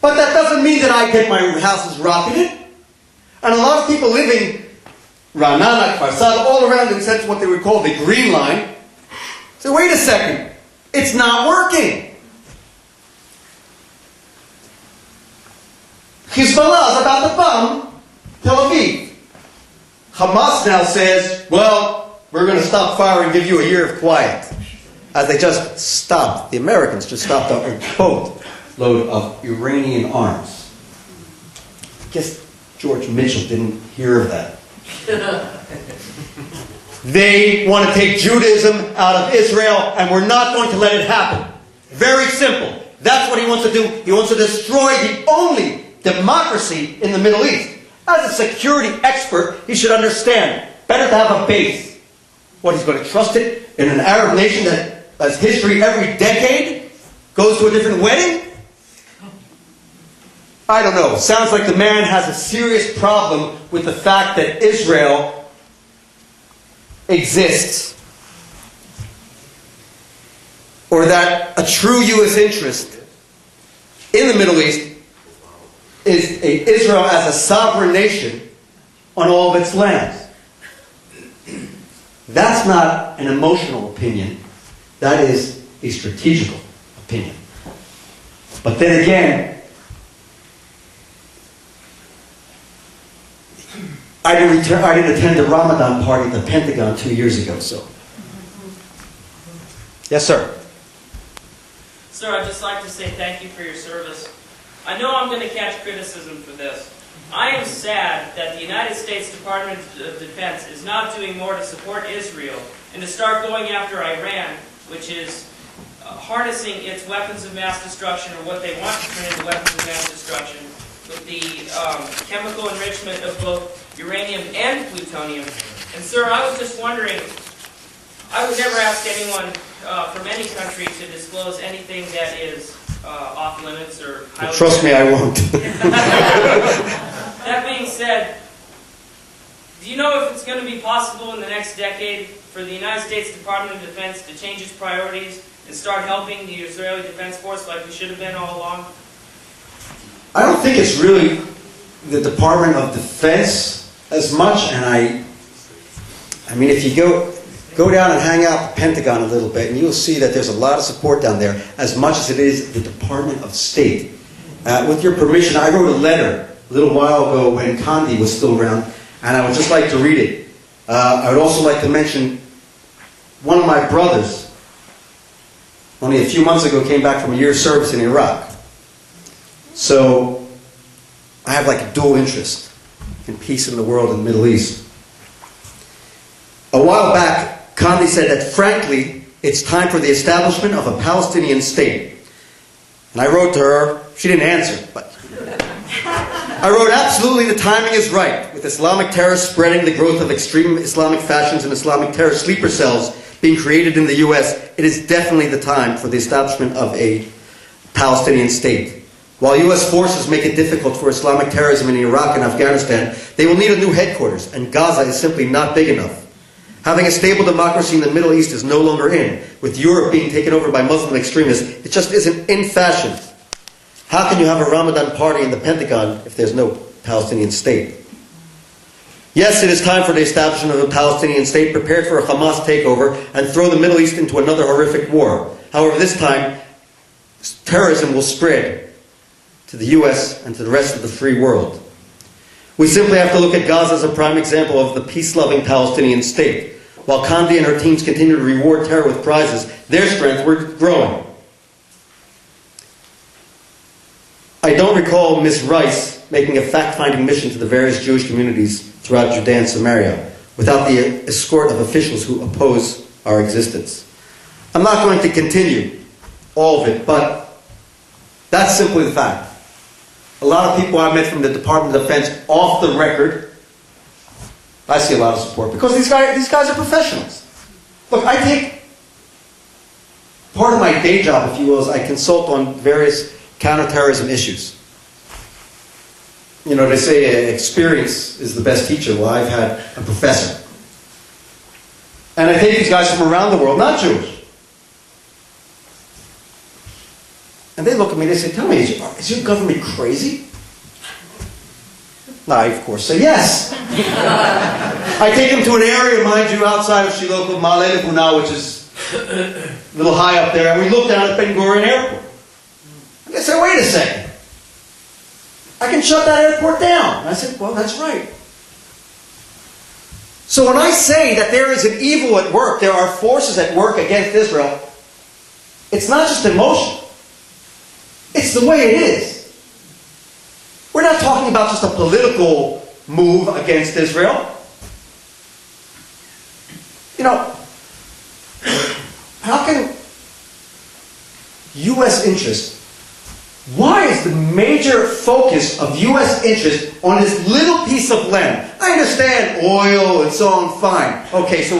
But that doesn't mean that I get my houses rocketed. And a lot of people living Ra'anana, Kfar Saba, all around in sense what they would call the Green Line, say, wait a second, it's not working. Hezbollah is about to bomb Tel Aviv. Hamas now says, well, we're going to stop fire and give you a year of quiet. As they just stopped, the Americans just stopped a boatload of Iranian arms. I guess George Mitchell didn't hear of that. They want to take Judaism out of Israel, and we're not going to let it happen. Very simple. That's what he wants to do. He wants to destroy the only democracy in the Middle East. As a security expert, he should understand. Better to have a base. What, he's going to trust it in an Arab nation that has history every decade? Goes to a different wedding? I don't know. Sounds like the man has a serious problem with the fact that Israel exists. Or that a true U.S. interest in the Middle East is Israel as a sovereign nation on all of its lands. That's not an emotional opinion. That is a strategical opinion. But then again, I didn't attend the Ramadan party at the Pentagon 2 years ago, so. Yes, sir. Sir, I'd just like to say thank you for your service. I know I'm going to catch criticism for this. I am sad that the United States Department of Defense is not doing more to support Israel and to start going after Iran, which is harnessing its weapons of mass destruction, or what they want to turn into weapons of mass destruction, with the chemical enrichment of both uranium and plutonium. And sir, I was just wondering, I would never ask anyone from any country to disclose anything that is off limits or highly... Trust me, I won't. That being said, do you know if it's going to be possible in the next decade for the United States Department of Defense to change its priorities and start helping the Israeli Defense Force like we should have been all along? I don't think it's really the Department of Defense as much, and I mean, if you go down and hang out at the Pentagon a little bit, and you'll see that there's a lot of support down there, as much as it is the Department of State. With your permission, I wrote a letter a little while ago when Condi was still around, and I would just like to read it. I would also like to mention one of my brothers, only a few months ago, came back from a year's service in Iraq. So I have like a dual interest in peace in the world and the Middle East. A while back, Condi said that, frankly, it's time for the establishment of a Palestinian state. And I wrote to her, she didn't answer, but I wrote, absolutely, the timing is right. With Islamic terrorists spreading, the growth of extreme Islamic factions and Islamic terror sleeper cells being created in the U.S., it is definitely the time for the establishment of a Palestinian state. While U.S. forces make it difficult for Islamic terrorism in Iraq and Afghanistan, they will need a new headquarters, and Gaza is simply not big enough. Having a stable democracy in the Middle East is no longer in. With Europe being taken over by Muslim extremists, it just isn't in fashion. How can you have a Ramadan party in the Pentagon if there's no Palestinian state? Yes, it is time for the establishment of a Palestinian state prepared for a Hamas takeover and throw the Middle East into another horrific war. However, this time, terrorism will spread to the U.S. and to the rest of the free world. We simply have to look at Gaza as a prime example of the peace-loving Palestinian state. While Condi and her teams continue to reward terror with prizes, their strength were growing. I don't recall Ms. Rice making a fact-finding mission to the various Jewish communities throughout Judea and Samaria without the escort of officials who oppose our existence. I'm not going to continue all of it, but that's simply the fact. A lot of people I met from the Department of Defense, off the record, I see a lot of support because these guys are professionals. Look, I take part of my day job, if you will, is I consult on various counterterrorism issues. You know, they say experience is the best teacher. Well, I've had a professor. And I take these guys from around the world, not Jewish. And they look at me and they say, tell me, is your government crazy? And I, of course, say yes. I take them to an area, mind you, outside of Shilo called Ma'ale Lebuna, which is a little high up there, and we look down at Ben Gurion Airport. And they say, wait a second. I can shut that airport down. And I said, well, that's right. So when I say that there is an evil at work, there are forces at work against Israel, it's not just emotion. It's the way it is. We're not talking about just a political move against Israel. You know, how can U.S. interest, why is the major focus of U.S. interest on this little piece of land? I understand oil and so on, fine. Okay, so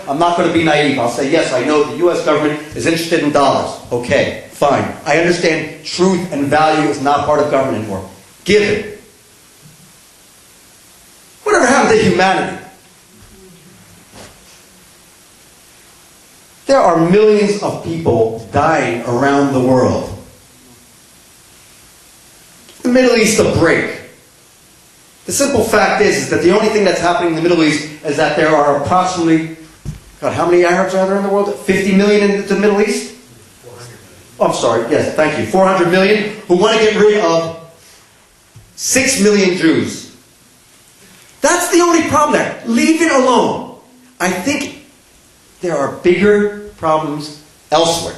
I'm not going to be naive. I'll say, yes, I know the U.S. government is interested in dollars. Okay, fine. I understand truth and value is not part of government anymore. Give it. Whatever happened to humanity? There are millions of people dying around the world. The Middle East a break. The simple fact is that the only thing that's happening in the Middle East is that there are approximately, God, how many Arabs are there in the world? 50 million in the Middle East? Oh, I'm sorry, yes, thank you. 400 million who want to get rid of 6 million Jews. That's the only problem there. Leave it alone. I think there are bigger problems elsewhere.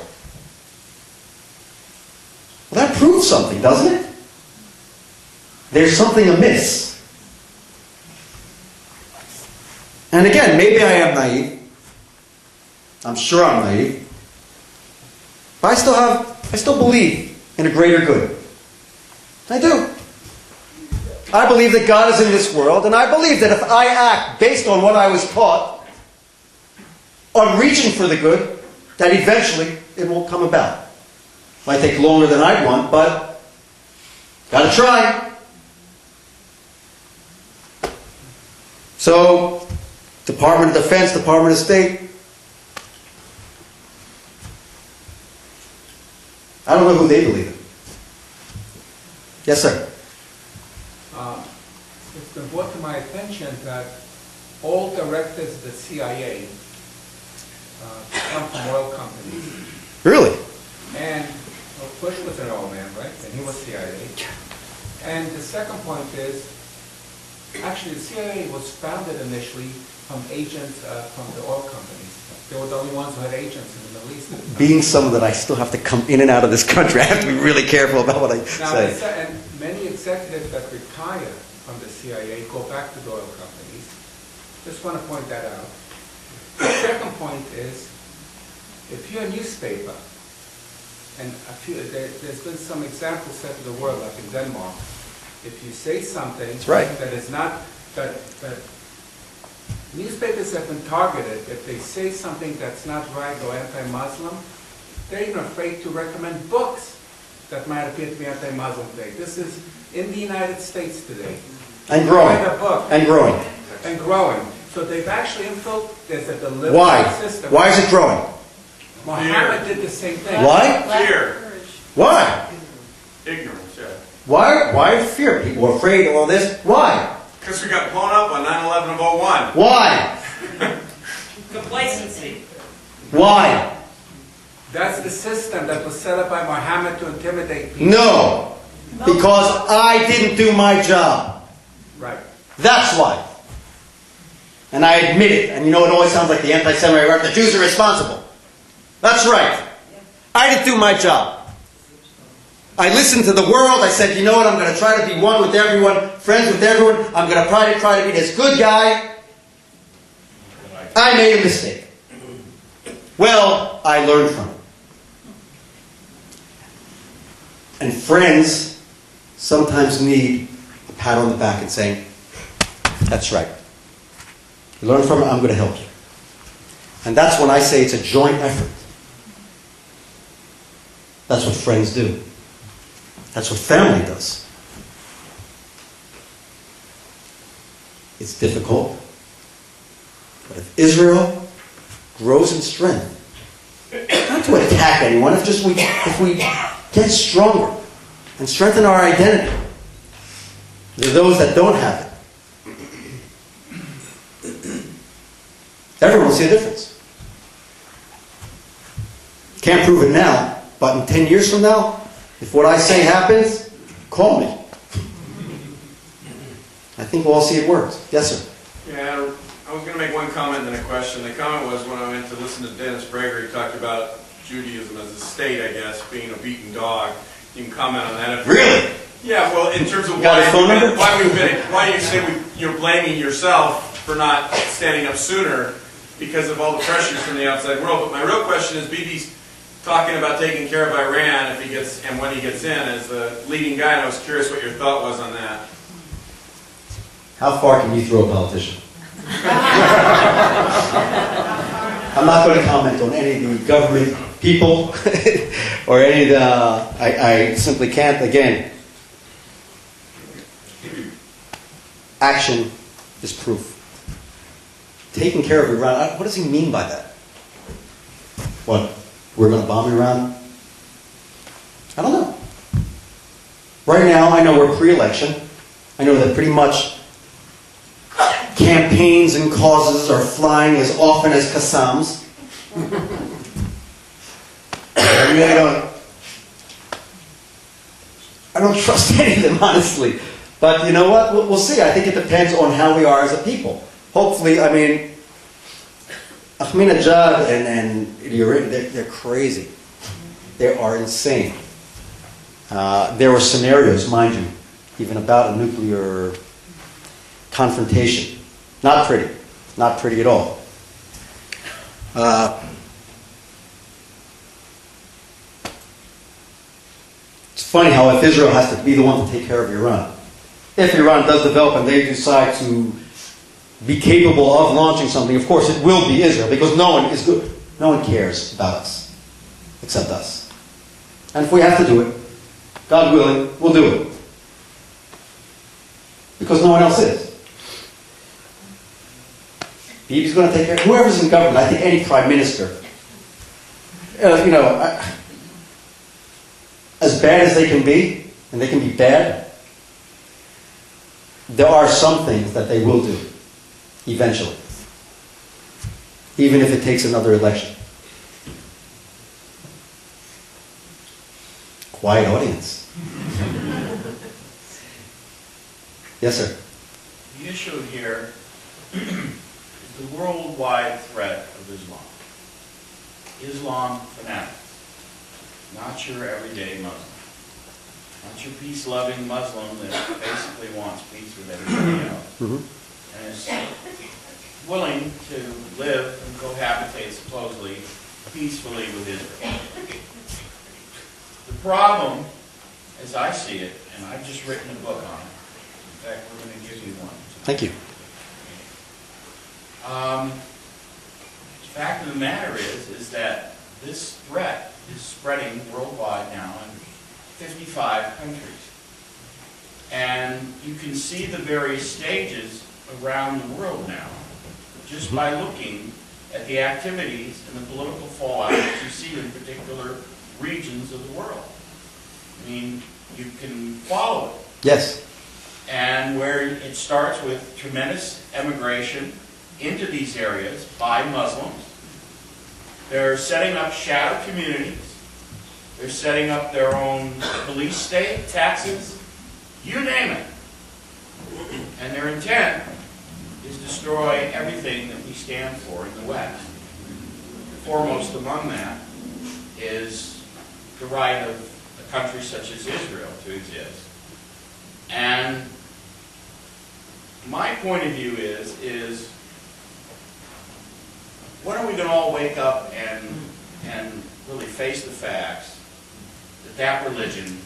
proves something, doesn't it? There's something amiss. And again, maybe I am naive. I'm sure I'm naive. But I still believe in a greater good. I do. I believe that God is in this world, and I believe that if I act based on what I was taught, on reaching for the good, that eventually it will come about. Might take longer than I'd want, but gotta try. So, Department of Defense, Department of State, I don't know who they believe in. Yes, sir. It's been brought to my attention that all directors of the CIA come from oil companies. Really? And well, Bush was an oil man, right? And he was CIA. And the second point is, actually the CIA was founded initially from agents from the oil companies. They were the only ones who had agents in the Middle East. Being someone that I still have to come in and out of this country, I have to be really careful about what I Now, say. and many executives that retire from the CIA go back to the oil companies. Just want to point that out. The second point is, if you're a newspaper, and there's been some examples set to the world, like in Denmark, if you say something right. that is not, that newspapers have been targeted, if they say something that's not right or anti-Muslim, they're even afraid to recommend books that might appear to be anti-Muslim today. This is in the United States today. And growing. Write a book. And growing. And growing. So they've actually there's a deliberate system. Why is it growing? Muhammad did the same thing. Why? Fear. Why? Ignorance, yeah. Why fear? People are afraid of all this. Why? Because we got blown up on 9/11 of 01. Why? Complacency. Why? That's the system that was set up by Muhammad to intimidate people. No. Because I didn't do my job. Right. That's why. And I admit it. And you know, it always sounds like the anti-Semite remark, the Jews are responsible. That's right. I didn't do my job. I listened to the world. I said, you know what, I'm going to try to be one with everyone, friends with everyone. I'm going to try to be this good guy. I made a mistake. Well, I learned from it. And friends sometimes need a pat on the back and saying, that's right. You learn from it, I'm going to help you. And that's when I say it's a joint effort. That's what friends do. That's what family does. It's difficult. But if Israel grows in strength, not to attack anyone, if we get stronger and strengthen our identity, to those that don't have it, everyone will see a difference. Can't prove it now, but in 10 years from now, if what I say happens, call me. I think we'll all see it works. Yes, sir. Yeah, I was going to make one comment and then a question. The comment was when I went to listen to Dennis Prager, he talked about Judaism as a state, I guess, being a beaten dog. You can comment on that. Really? Yeah, well, in terms of Got his phone number? why you say you're blaming yourself for not standing up sooner because of all the pressures from the outside world. But my real question is, Bibi's talking about taking care of Iran if he gets and when he gets in as the leading guy, and I was curious what your thought was on that. How far can you throw a politician? I'm not going to comment on any of the government people or any of the... I simply can't. Again, action is proof. Taking care of Iran, what does he mean by that? What? We're going to bomb Iran? I don't know. Right now, I know we're pre-election. I know that pretty much campaigns and causes are flying as often as Qassams. I really I don't trust any of them, honestly. But you know what? We'll see. I think it depends on how we are as a people. Hopefully, I mean, Ahmadinejad and they're crazy. They are insane. There were scenarios, mind you, even about a nuclear confrontation. Not pretty. Not pretty at all. It's funny how if Israel has to be the one to take care of Iran, if Iran does develop and they decide to be capable of launching something, of course it will be Israel, because no one is good. No one cares about us, except us. And if we have to do it, God willing, we'll do it. Because no one else is. Bibi's going to take care of whoever's in government. I think any prime minister, as bad as they can be, and they can be bad, there are some things that they will do, eventually. Even if it takes another election. Quiet audience. Yes, sir. The issue here is the worldwide threat of Islam. Islam fanatics, not your everyday Muslim. Not your peace-loving Muslim that basically wants peace with everybody else. And is willing to live and cohabitate supposedly peacefully with Israel. The problem, as I see it, and I've just written a book on it. In fact, we're going to give you one. Thank you. The fact of the matter is that this threat is spreading worldwide now in 55 countries. And you can see the various stages around the world now just by looking at the activities and the political fallout that you see in particular regions of the world. I mean, you can follow it. Yes. And where it starts with tremendous emigration into these areas by Muslims. They're setting up shadow communities. They're setting up their own police state, taxes, you name it. And their intent is to destroy everything that we stand for in the West. Foremost among that is the right of a country such as Israel to exist. And my point of view is when are we going to all wake up and really face the facts that religion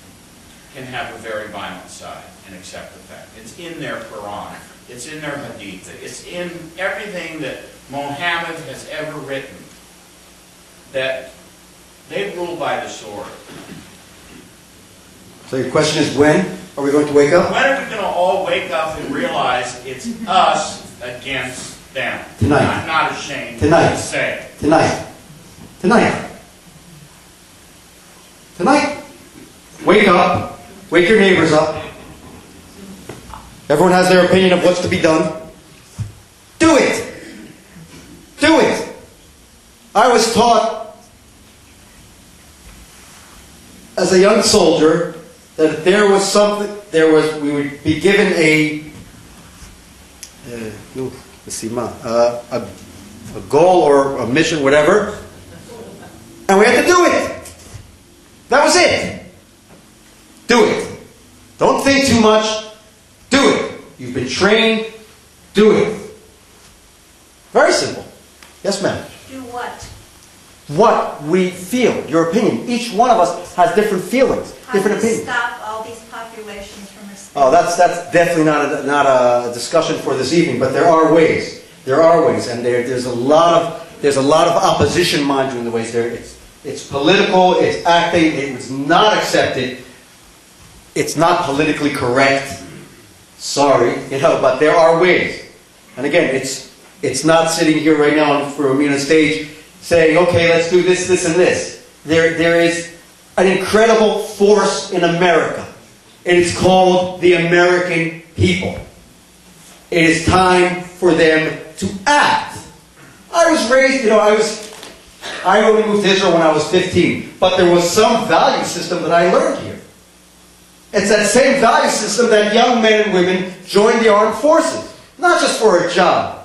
can have a very violent side and accept the fact. It's in their Quran. It's in their Hadith. It's in everything that Muhammad has ever written, that they rule by the sword. So your question is, when are we going to wake up? When are we going to all wake up and realize it's us against them? Tonight. I'm not ashamed Tonight. to say it. Tonight. Tonight. Tonight. Wake up. Wake your neighbors up. Everyone has their opinion of what's to be done. Do it. Do it. I was taught as a young soldier that if there was something, we would be given a goal or a mission, whatever, and we had to do it. That was it. Do it. Don't think too much. Do it. You've been trained. Do it. Very simple. Yes, ma'am. Do what? What we feel. Your opinion. Each one of us has different feelings, different How do you opinions. stop all these populations from escaping? Oh, that's definitely not a discussion for this evening. But there are ways. There are ways, and there's a lot of opposition, mind you, in the ways there. It's political. It's acting. It was not accepted. It's not politically correct. Sorry, but there are ways. And again, it's not sitting here right now for me on a stage saying, okay, let's do this, this, and this. There is an incredible force in America. And it's called the American people. It is time for them to act. I was raised, I only moved to Israel when I was 15. But there was some value system that I learned here. It's that same value system that young men and women join the armed forces. Not just for a job.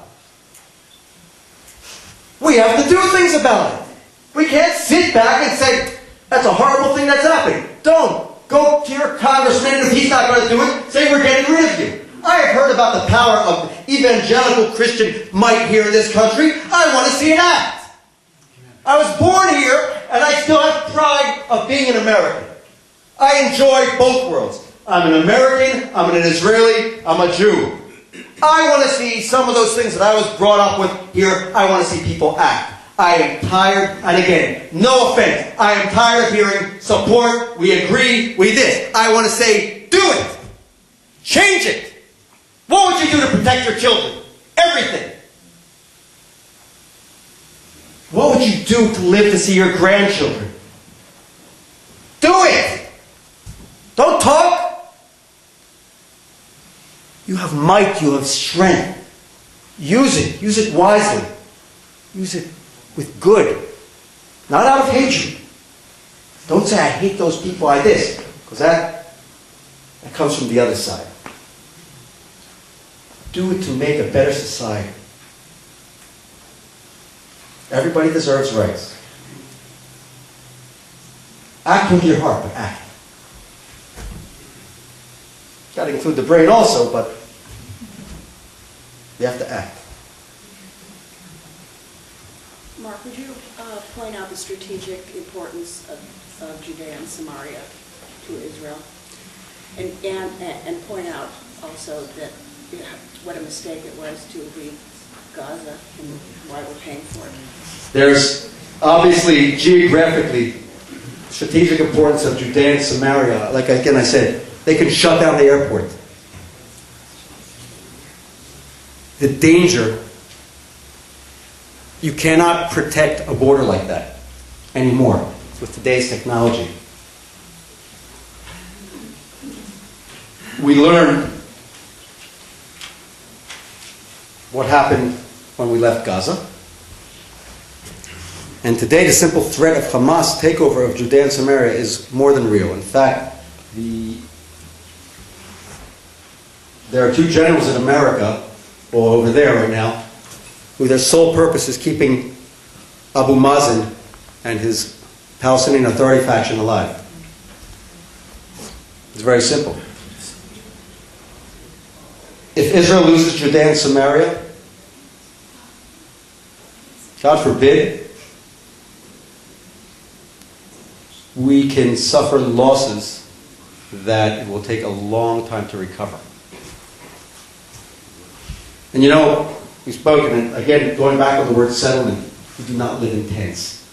We have to do things about it. We can't sit back and say, that's a horrible thing that's happening. Don't. Go to your congressman, and if he's not going to do it, say we're getting rid of you. I have heard about the power of evangelical Christian might here in this country. I want to see it act. I was born here, and I still have pride of being an American. I enjoy both worlds. I'm an American, I'm an Israeli, I'm a Jew. I want to see some of those things that I was brought up with here. I want to see people act. I am tired, and again, no offense, I am tired of hearing support, we agree, we this. I want to say, do it! Change it! What would you do to protect your children? Everything. What would you do to live to see your grandchildren? Do it! Don't talk! You have might, you have strength. Use it. Use it wisely. Use it with good. Not out of hatred. Don't say, I hate those people, I this. Because that comes from the other side. Do it to make a better society. Everybody deserves rights. Act with your heart, but act. Got to include the brain also, but you have to act. Mark, would you point out the strategic importance of Judea and Samaria to Israel? And point out also that what a mistake it was to leave Gaza and why we're paying for it. There's obviously geographically strategic importance of Judea and Samaria. Like again I said, they can shut down the airport. The danger, you cannot protect a border like that anymore with today's technology. We learned what happened when we left Gaza. And today the simple threat of Hamas takeover of Judea and Samaria is more than real. In fact, there are two generals in America, or over there right now, who their sole purpose is keeping Abu Mazen and his Palestinian Authority faction alive. It's very simple. If Israel loses Judea and Samaria, God forbid, we can suffer losses that it will take a long time to recover. And you know, we spoke, and again, going back on the word settlement, we do not live in tents.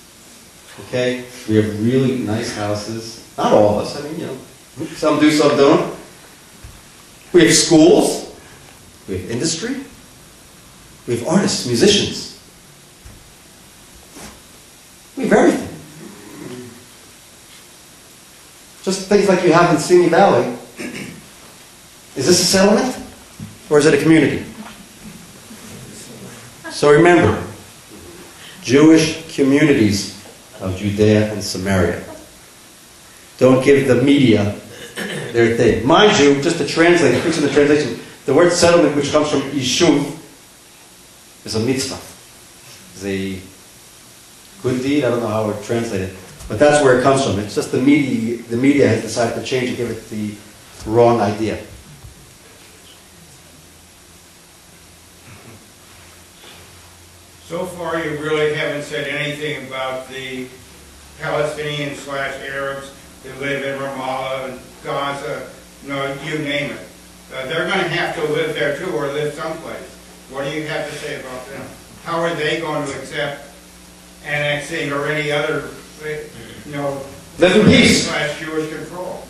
Okay? We have really nice houses. Not all of us, I mean, you know, some do, some don't. We have schools. We have industry. We have artists, musicians. We have everything. Just things like you have in Simi Valley. Is this a settlement? Or is it a community? So remember, Jewish communities of Judea and Samaria. Don't give the media their thing. Mind you, just to translate, fix in the translation, the word settlement, which comes from Yishuv, is a mitzvah. It's a good deed. I don't know how it's translated, but that's where it comes from. It's just the media has decided to change and give it the wrong idea. So far, you really haven't said anything about the Palestinians/Arabs that live in Ramallah and Gaza, you name it. They're going to have to live there too, or live someplace. What do you have to say about them? How are they going to accept annexing or any other, live in peace Jewish control?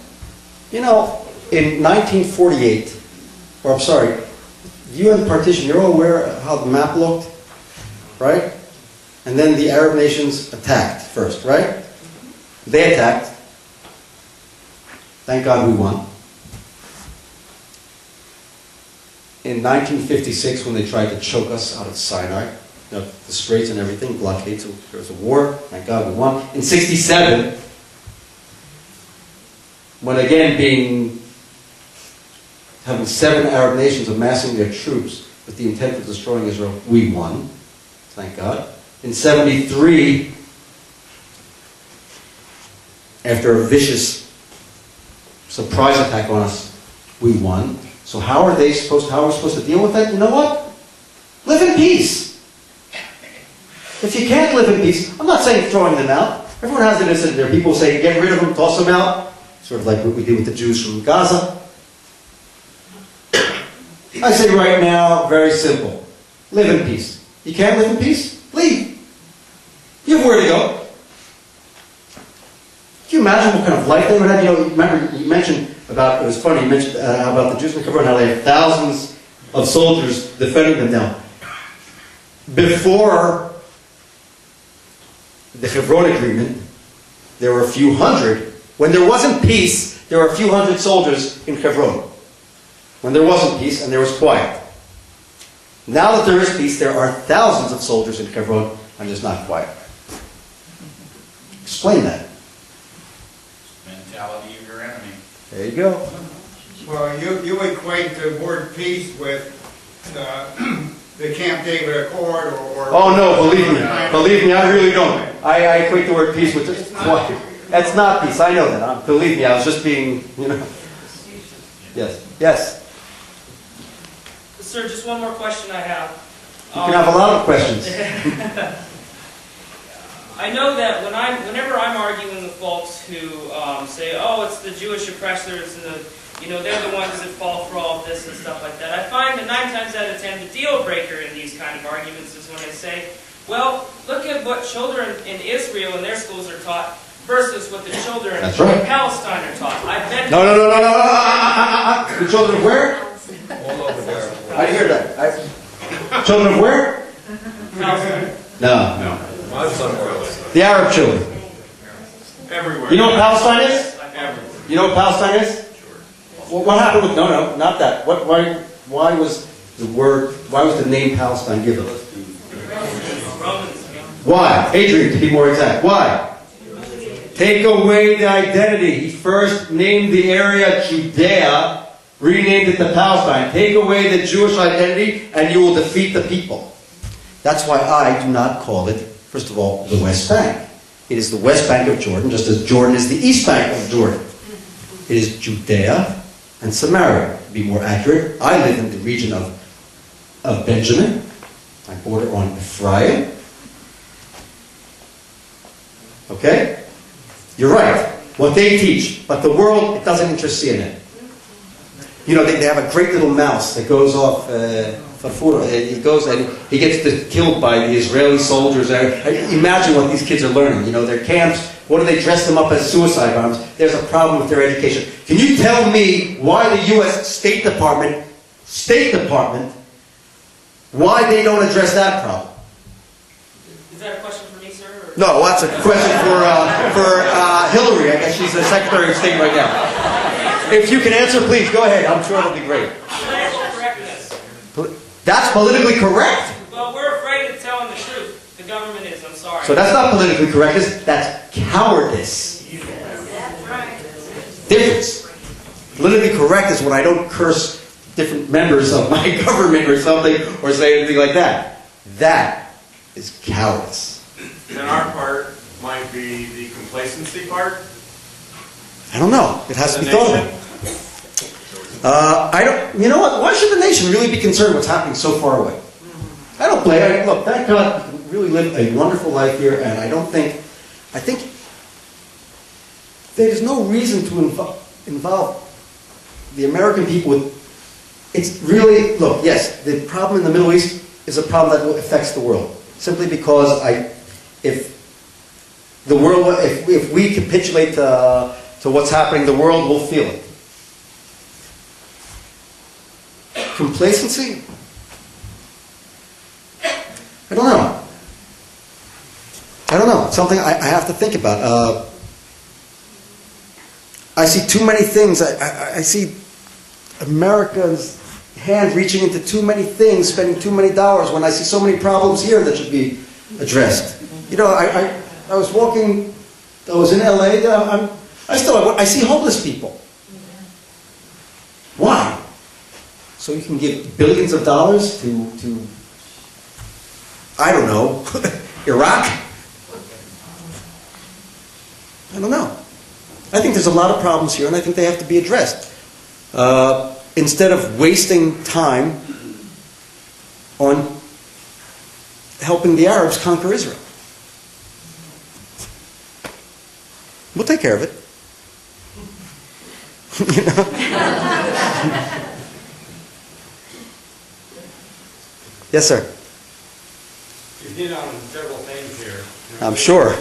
You know, in 1948, or I'm sorry, UN partition, you're all aware of how the map looked? Right? And then the Arab nations attacked first, right? They attacked. Thank God we won. In 1956, when they tried to choke us out of Sinai, the Straits and everything, blockade, so there was a war, thank God we won. In 67, when again having 7 Arab nations amassing their troops with the intent of destroying Israel, we won. Thank God. In 73, after a vicious surprise attack on us. We won. So how are we supposed to deal with that? You know what? Live in peace. If you can't live in peace, I'm not saying throwing them out. Everyone has it as there. People say, get rid of them, toss them out. Sort of like what we did with the Jews from Gaza. I say right now, very simple. Live in peace. You can't live in peace? Leave. You have where to go. Can you imagine what kind of life they would have? You know, remember, you mentioned about, it was funny, you mentioned about the Jews in Hebron, how they have thousands of soldiers defending them now. Before the Hebron Agreement, there were a few hundred. When there wasn't peace, there were a few hundred soldiers in Hebron. When there wasn't peace and there was quiet. Now that there is peace, there are thousands of soldiers in Hebron and there's not quiet. Explain that. Mentality of your enemy. There you go. Well, you equate the word peace with the Camp David Accord or... Oh no, believe me, I really don't. I equate the word peace with just quiet. That's not peace, I know that. Believe me, I was just being, Yes. Sir, just one more question I have. You can have a lot of questions. I know that whenever I'm arguing with folks who say, "Oh, it's the Jewish oppressors and they're the ones that fall for all of this and stuff like that," I find that 9 times out of 10, the deal breaker in these kind of arguments is when I say, "Well, look at what children in Israel and their schools are taught versus what the children in Palestine are taught." No. The children of where? All over there. I hear that. Children of where? Palestine. No. Muslim. The Arab children. Everywhere. You know what Palestine is? Everywhere. You know what Palestine is? Well, what happened with... No, not that. Why was the name Palestine given? Why? Adrian, to be more exact. Why? Take away the identity. He first named the area Judea, renamed it to Palestine. Take away the Jewish identity and you will defeat the people. That's why I do not call it, first of all, the West Bank. It is the West Bank of Jordan, just as Jordan is the East Bank of Jordan. It is Judea and Samaria, to be more accurate. I live in the region of Benjamin. I border on Ephraim. Okay? You're right. What they teach. But the world, it doesn't interest CNN. You know, they have a great little mouse that goes off Farfura. He goes and he gets killed by the Israeli soldiers. Imagine what these kids are learning. You know, their camps, what do they dress them up as suicide bombers? There's a problem with their education. Can you tell me why the U.S. State Department, why they don't address that problem? Is that a question for me, sir? Or? No, that's a question for Hillary. I guess she's the Secretary of State right now. If you can answer, please, go ahead. I'm sure it'll be great. Political correctness. That's politically correct? Well, we're afraid of telling the truth. The government is, I'm sorry. So that's not politically correctness, that's cowardice. Difference. Politically correct is when I don't curse different members of my government or something, or say anything like that. That is cowardice. And our part might be the complacency part. I don't know. It has to be thought of. You know what? Why should the nation really be concerned what's happening so far away? I don't blame. Look, thank God we can really live a wonderful life here, and I think there's no reason to involve the American people with. It's really, look, yes, the problem in the Middle East is a problem that affects the world. Simply because if we capitulate to what's happening, the world will feel it. Complacency? I don't know. It's something I have to think about. I see too many things. I see America's hand reaching into too many things, spending too many dollars when I see so many problems here that should be addressed. You know, I was walking, I was in LA, I see homeless people. Why? So you can give billions of dollars to I don't know, Iraq? I don't know. I think there's a lot of problems here, and I think they have to be addressed. Instead of wasting time on helping the Arabs conquer Israel. We'll take care of it. You know? Yes, sir. You hit on several things here. I'm sure.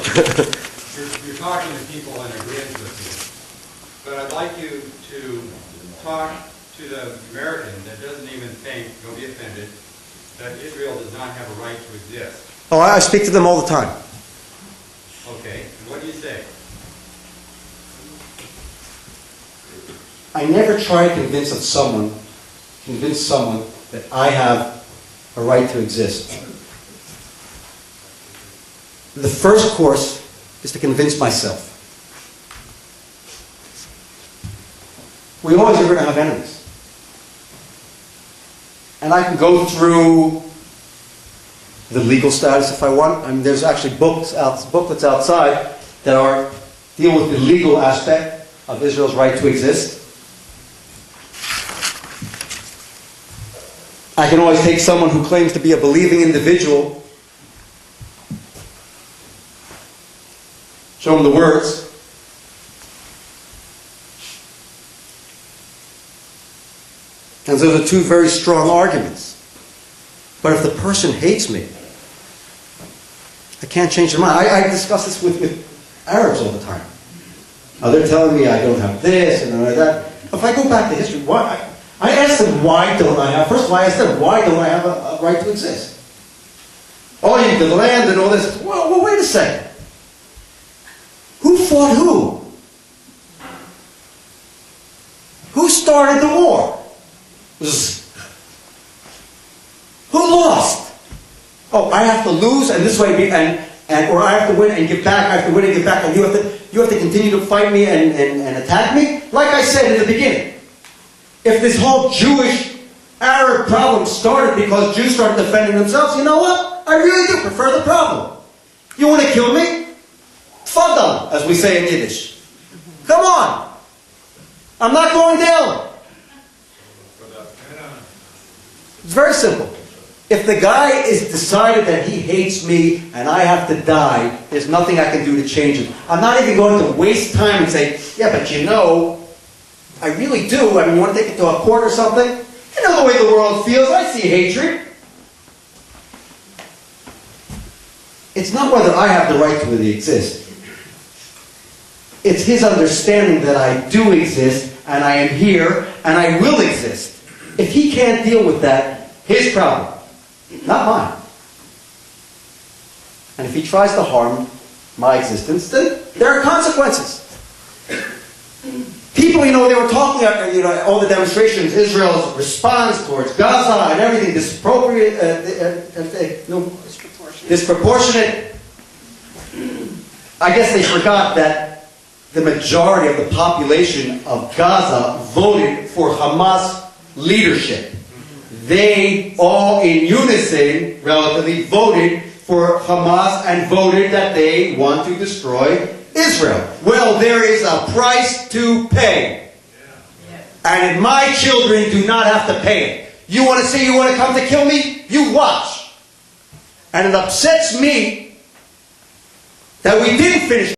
You're talking to people in agreement with you. But I'd like you to talk to the American that doesn't even think, don't be offended, that Israel does not have a right to exist. Oh, I speak to them all the time. Okay, and what do you say? I never try to convince someone that I have a right to exist. The first course is to convince myself. We always are going to have enemies. And I can go through the legal status if I want. I mean, there's actually booklets outside that deal with the legal aspect of Israel's right to exist. I can always take someone who claims to be a believing individual, show them the words, and those are two very strong arguments. But if the person hates me, I can't change their mind. I discuss this with Arabs all the time. They're telling me I don't have this and that. If I go back to history, I ask them, why don't I have, first of all, I ask them, why don't I have a right to exist? Oh, you the land and all this. Well, wait a second. Who fought who? Who started the war? Who lost? Oh, I have to lose, and this way, or I have to win and give back. I have to win and give back, and you have to continue to fight me and attack me. Like I said in the beginning, if this whole Jewish-Arab problem started because Jews started defending themselves, you know what? I really do prefer the problem. You want to kill me? Tfaddal, as we say in Yiddish. Come on. I'm not going down. It's very simple. If the guy is decided that he hates me and I have to die, there's nothing I can do to change it. I'm not even going to waste time and say, yeah, but you know, I really do. I mean, you want to take it to a court or something? You know the way the world feels. I see hatred. It's not whether I have the right to really exist. It's his understanding that I do exist, and I am here, and I will exist. If he can't deal with that, his problem, not mine. And if he tries to harm my existence, then there are consequences. People, they were talking about, all the demonstrations, Israel's response towards Gaza and everything, disproportionate. I guess they forgot that the majority of the population of Gaza voted for Hamas leadership. They all in unison, relatively, voted for Hamas and voted that they want to destroy Israel. Well, there is a price to pay. And my children do not have to pay it. You want to come to kill me? You watch. And it upsets me that we didn't finish